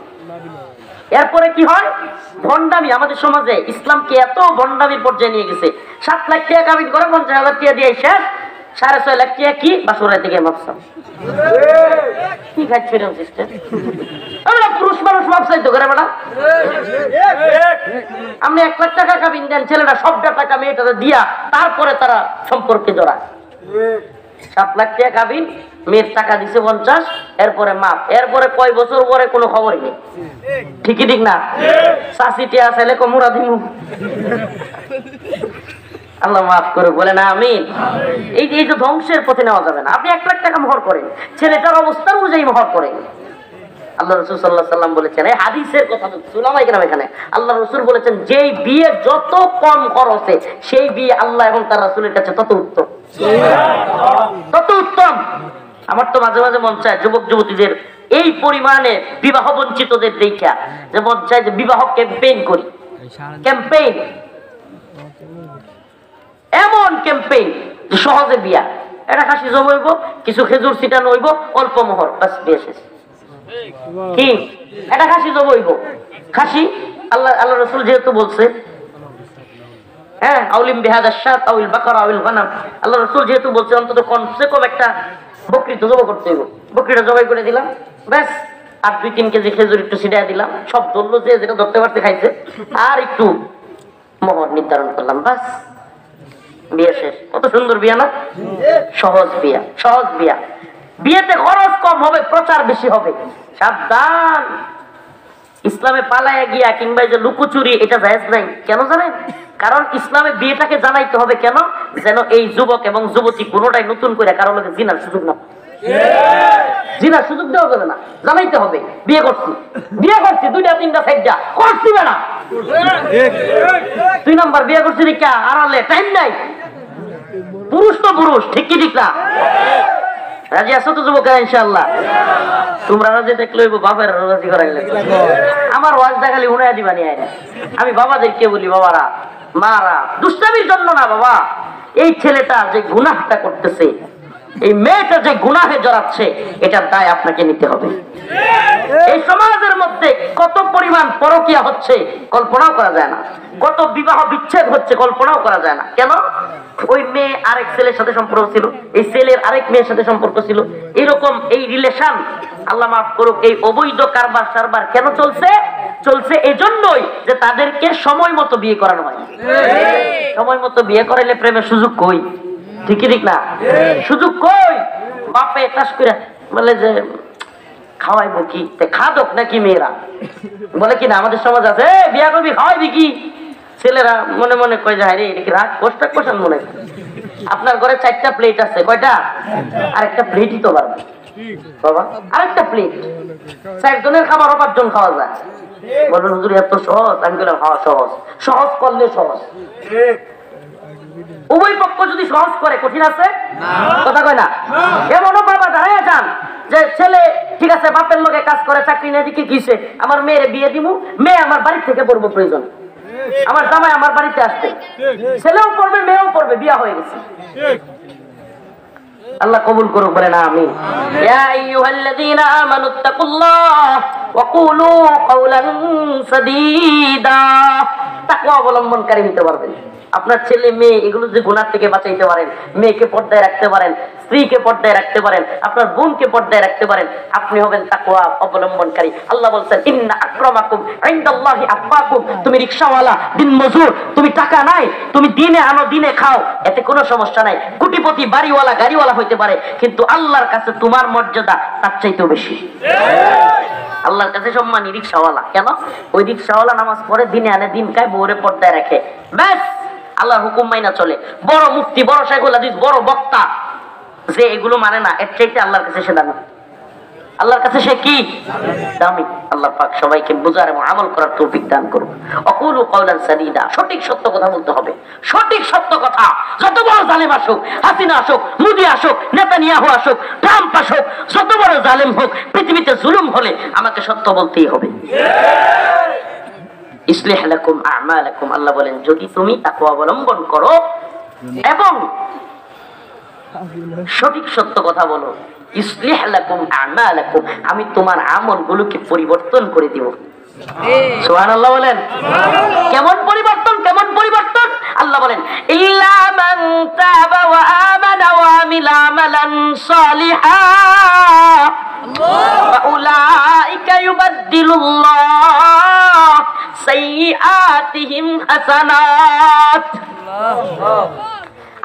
এরপরে কি হয়? ভণ্ডামি। আমাদের সমাজে ইসলামকে এত ভণ্ডামির পর্যায়ে নিয়ে গেছে। 7 লাখ টাকা কাবিন করে 50,000 টাকা দিয়ে শেষ, 6.5 লাখ টাকা কি বাসুরাই থেকে মাপসাম। কি খাচ্ছেন সিস্টেম? আমরা পুরুষ মানুষ মাপসাই তো করে বেড়া। আপনি 1 লাখ টাকা কাবিন দেন, ছেলেরা সবটা টাকা মেয়েটা দিয়া তারপরে তারা সম্পর্কে জড়ায়। 7 লাখ টাকা কাবিন, মেয়ের টাকা দিছে 50, এরপরে মাপ। এরপরে কয় বছর পরে কোনো খবরই নেই, ঠিকই ঠিক না? চাষিটি আসলে কমুরা দিমু। আল্লাহ মাফ করে, বলে না আমিন। এই যে ধ্বংসের পথে নেওয়া যাবে না। আপনি 1 লাখ টাকা মোহর করেন, ছেলেটার অবস্থা অনুযায়ী মোহর করেন। আল্লাহ রাসূল সাল্লাল্লাহু আলাইহি ওয়াসাল্লাম বলেছেন, এই হাদিসের কথা বলছি, উলামায়ে কেরাম এখানে। আল্লাহ রাসূল বলেছেন, যেই বিয়ে যত কম খরচে, সেই বিয়ে আল্লাহ এবং তার রাসূলের কাছে তত উত্তম, তত উত্তম। আমার তো মাঝে মাঝে মন চায় যুবক যুবতীদের এই পরিমাণে বিবাহ বঞ্চিতদের দেখা, যে মন চায় যে বিবাহ ক্যাম্পেইন করি। ক্যাম্পেইন, এমন ক্যাম্পেইন যে সহজে বিয়া, এটা খাসি জমাইব, কিছু খেজুর ছিটানো হইব, অল্প মোহর, বাস বিয়ে শেষ। কি এটা খাসি জবাইব, খাসি। আল্লাহ রাসূল যেহেতু বলছে, হ্যাঁ, আউলিম বিহাদা শাত আউল বাকারা আউল গানাম, আল্লাহ রাসূল যেহেতু বলছে, অন্তত কমসে কম একটা বকরি তো জবাই করতে হইব। বকরিটা জবাই করে দিলাম, ব্যাস। আর 2-3 কেজি খেজুর একটু ছিটাই দিলাম, সব ধরলো, যে যেটা ধরতে পারছে খাইছে, আর একটু মোহর নির্ধারণ করলাম, বাস বিয়ে শেষ। কত সুন্দর বিয়া না? সহজ বিয়া, সহজ বিয়া। বিয়েতে খরচ কম হবে, প্রচার বেশি হবে। সাবধান, ইসলামে পালায়া গিয়া কিংবা যে লুকোচুরি, এটা জায়েজ নাই। কেন জানেন? কারণ ইসলামে বিয়েটাকে জানাইতে হবে কেন? যেন এই যুবক এবং যুবতী কোনোটাই নতুন করে কারো লগে জিনার সুযোগ না। জিনার সুযোগ দেওয়া যাবে না, জানাইতে হবে বিয়ে করছি 2টা 3টা 4টা করছি না 2 নাম্বার বিয়ে করছি রিকা আড়ালে টাইম নাই। পুরুষ তো পুরুষ, ঠিক কি ঠিক না? রাজি আছো তো যুবকেরা? ইনশাআল্লাহ তোমরা রাজি দেখলে বাবার রাজি করাইলে আমার ওয়াজ দেখালি উনায়া দিবানি আইনা। আমি বাবাদেরকে বলি, বাবারা মারা দুষ্টামির জন্য না বাবা, এই ছেলেটা যে গুনাহটা করতেছে, এই মেয়েটা যে গুনাহে জড়াচ্ছে, এটার দায় আপনাকে নিতে হবে। এই সমাজের মধ্যে কত পরিমাণ পরকিয়া হচ্ছে কল্পনাও করা যায় না, কত বিবাহ বিচ্ছেদ হচ্ছে কল্পনাও করা যায় না। কেন? ওই মেয়ে আরেক ছেলের সাথে সম্পর্ক ছিল, এই ছেলের আরেক মেয়ের সাথে সম্পর্ক ছিল, এরকম এই রিলেশন, আল্লাহ মাফ করুক, এই অবৈধ কারবার সারবার কেন চলছে? চলছে এজন্যই যে তাদেরকে সময় মতো বিয়ে করানো হয়। সময় মতো বিয়ে করাইলে প্রেমের সুযোগ কই? ঠিক ঠিক না? সুযোগ কই? বাপে টাস করে বলে যে খাওয়াইবো কি, খাদক নাকি মেয়েরা বলে কিনা আমাদের সমাজ আছে, বিয়া করবি খাওয়াইবি কি? ছেলেরা মনে মনে কয় যায় রে এটা রাগ পোস্টাক পোষণ মনে। আপনার ঘরে 4টা প্লেট আছে, কয়টা? আরেকটা প্লেটই তো পারবে বাবা, আরেকটা প্লেট 4 জনের খাবার 5 জন খাওয়া যায়। বলবেন হুজুর এত সহজ? আমি বললাম হ্যাঁ সহজ, সহজ করলে সহজ। উভয় পক্ষ যদি সহজ করে কঠিন আছে কথা কয় না? এমনও বাবা দাঁড়ায় যান যে ছেলে ঠিক আছে বাপের লোকে কাজ করে, চাকরি না দিকে কিসে, আমার মেয়ের বিয়ে দিমু, মেয়ে আমার বাড়ি থেকে পড়বো, প্রয়োজন আমার জামাই আমার বাড়িতে আসবে, ছেলেও পড়বে মেয়েও পড়বে, বিয়া হয়ে গেছে। আল্লাহ কবুল করুক, বলেন আমিন। ইয়া আইয়ুহাল্লাযীনা আমানুত্তাকুল্লাহ ওয়া কুলু কাওলান সাদীদা। তাকওয়া অবলম্বনকারী হতে পারবেন। আপনার ছেলে মেয়ে এগুলো যে গুনাহ থেকে বাঁচাইতে পারেন, মেয়েকে পর্দায় রাখতে পারেন, স্ত্রীকে পর্দায় রাখতে পারেন, আপনার বোনকে পর্দায় রাখতে পারেন, আপনি হবেন তাকওয়া অবলম্বনকারী। আল্লাহ বলছেন ইন্না আকরামাকুম ইনদাল্লাহি আতকাকুম। তুমি রিকশাওয়ালা, দিন মজুর, তুমি টাকা নাই, তুমি দিনে আনো দিনে খাও, এতে কোনো সমস্যা নাই। কোটিপতি, বাড়িওয়ালা, গাড়িওয়ালা হইতে পারে, কিন্তু আল্লাহর কাছে তোমার মর্যাদা তার চাইতেও বেশি। আল্লাহর কাছে সম্মানী রিকশাওয়ালা। কেন? ওই রিকশাওয়ালা নামাজ পড়ে, দিনে আনে দিন খায়, বউরে পর্দায় রাখে, ব্যাস আল্লাহর হুকুম মাইনা চলে। বড় মুফতি, বড় শাইখুল হাদিস, বড় বক্তা যে এগুলো মানে না, এর চাইতে আল্লাহর কাছে সে দামি। আল্লাহর কাছে সে কি দামি? আল্লাহ পাক সবাইকে বুঝার এবং আমল করার তৌফিক দান করুন। অকুলু কাওলান সাদীদা। সঠিক সত্য কথা বলতে হবে, সঠিক সত্য কথা। যত বড় জালেম আসুক, হাসিনা আসুক, মোদি আসুক, নেতানিয়াহু আসুক, ট্রাম্প আসুক, যত বড় জালেম হোক, পৃথিবীতে জুলুম হলে আমাকে সত্য বলতেই হবে। ইসলিহ লাকুম আ'মালাকুম। আল্লাহ বলেন যদি তুমি তাকওয়া অবলম্বন করো এবং সঠিক সত্য কথা বলো, ইসলিহ লাকুম আ'মালাকুম, আমি তোমার আমলগুলোকে পরিবর্তন করে দিব। সুবহানাল্লাহ বলেন। কেমন পরিবর্তন? কেমন পরিবর্তন? আল্লাহ বলেন ইল্লা মান তাবা ওয়া আমানা ওয়া আমিলা আমালান সালিহা ফাউলাইকা ইউবাদদিলুল্লাহ সাইয়্যাতিহিম হাসানাত।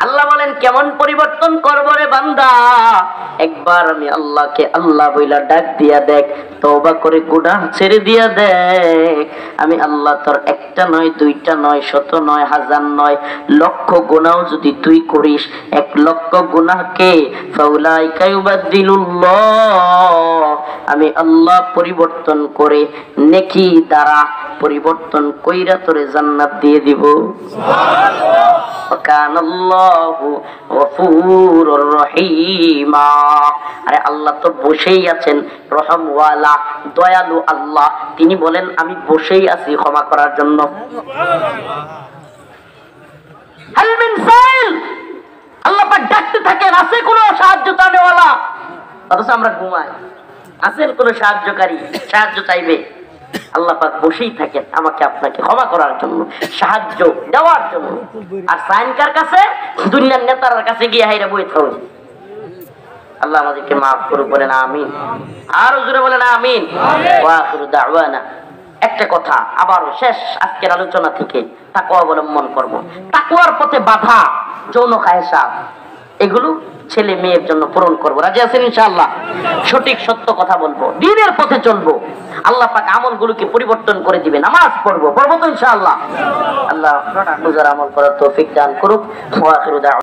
আল্লাহ বলেন কেমন পরিবর্তন করব রে বান্দা? একবার আমি আল্লাহকে আল্লাহ বইলা ডাক দিয়া দেখ, তওবা করে গুনাহ ছেড়ে দিয়া দেখ। আমি আল্লাহ তোর একটা নয়, দুইটা নয়, শত নয়, হাজার নয়, লক্ষ গুনাহ যদি তুই করিস, 1 লক্ষ গুনাহকে ফাউলাইকা ইউবাদদিলুল্লাহ, আমি আল্লাহ পরিবর্তন করে নেকি দ্বারা পরিবর্তন কইরা তোরে জান্নাত দিয়ে দিব। সুবহানাল্লাহ। কানাল্লাহু গফুরুর রহিমা। আরে আল্লাহ তো বসেই আছেন, রহমওয়ালা, দয়ালু আল্লাহ। তিনি বলেন আমি বসেই আছি ক্ষমা করার জন্য। হাল মিন সাইল, আল্লাহ পাক ডাকতে থাকেন, আছে কোনো সাহায্য চাওয়ালা? অথচ আমরা ঘুমাই। আছেন কোনো সাহায্যকারী, সাহায্য চাইবে? আল্লাহ পাক বসেই থাকেন আমাকে আপনাকে ক্ষমা করার জন্য, সাহায্য দেওয়ার জন্য। আর সাইনকার কাছে, দুনিয়ার নেতার কাছে গিয়ে হাইরা বই থাকুন। আল্লাহ আমাদেরকে মাফ করুক, বলেন আমিন। আর জোরে বলেন আমিন। ওয়া আখিরু দাওয়ানা। একটা কথা আবারও শেষ আজকের আলোচনা থেকে, তাকওয়া অবলম্বন করব। তাকওয়ার পথে বাধা, যৌন খায়সা, এগুলো ছেলে মেয়ের জন্য পূরণ করবো। রাজি আছেন ইনশাআল্লাহ? সঠিক সত্য কথা বলবো, দ্বীনের পথে চলবো, আল্লাহ পাক আমলগুলোকে পরিবর্তন করে দিবে। নামাজ পড়বো তো ইনশাআল্লাহ। আল্লাহ আপনার আমল করার তৌফিক দান করুক। ওয়া আখিরু দাওয়ানা।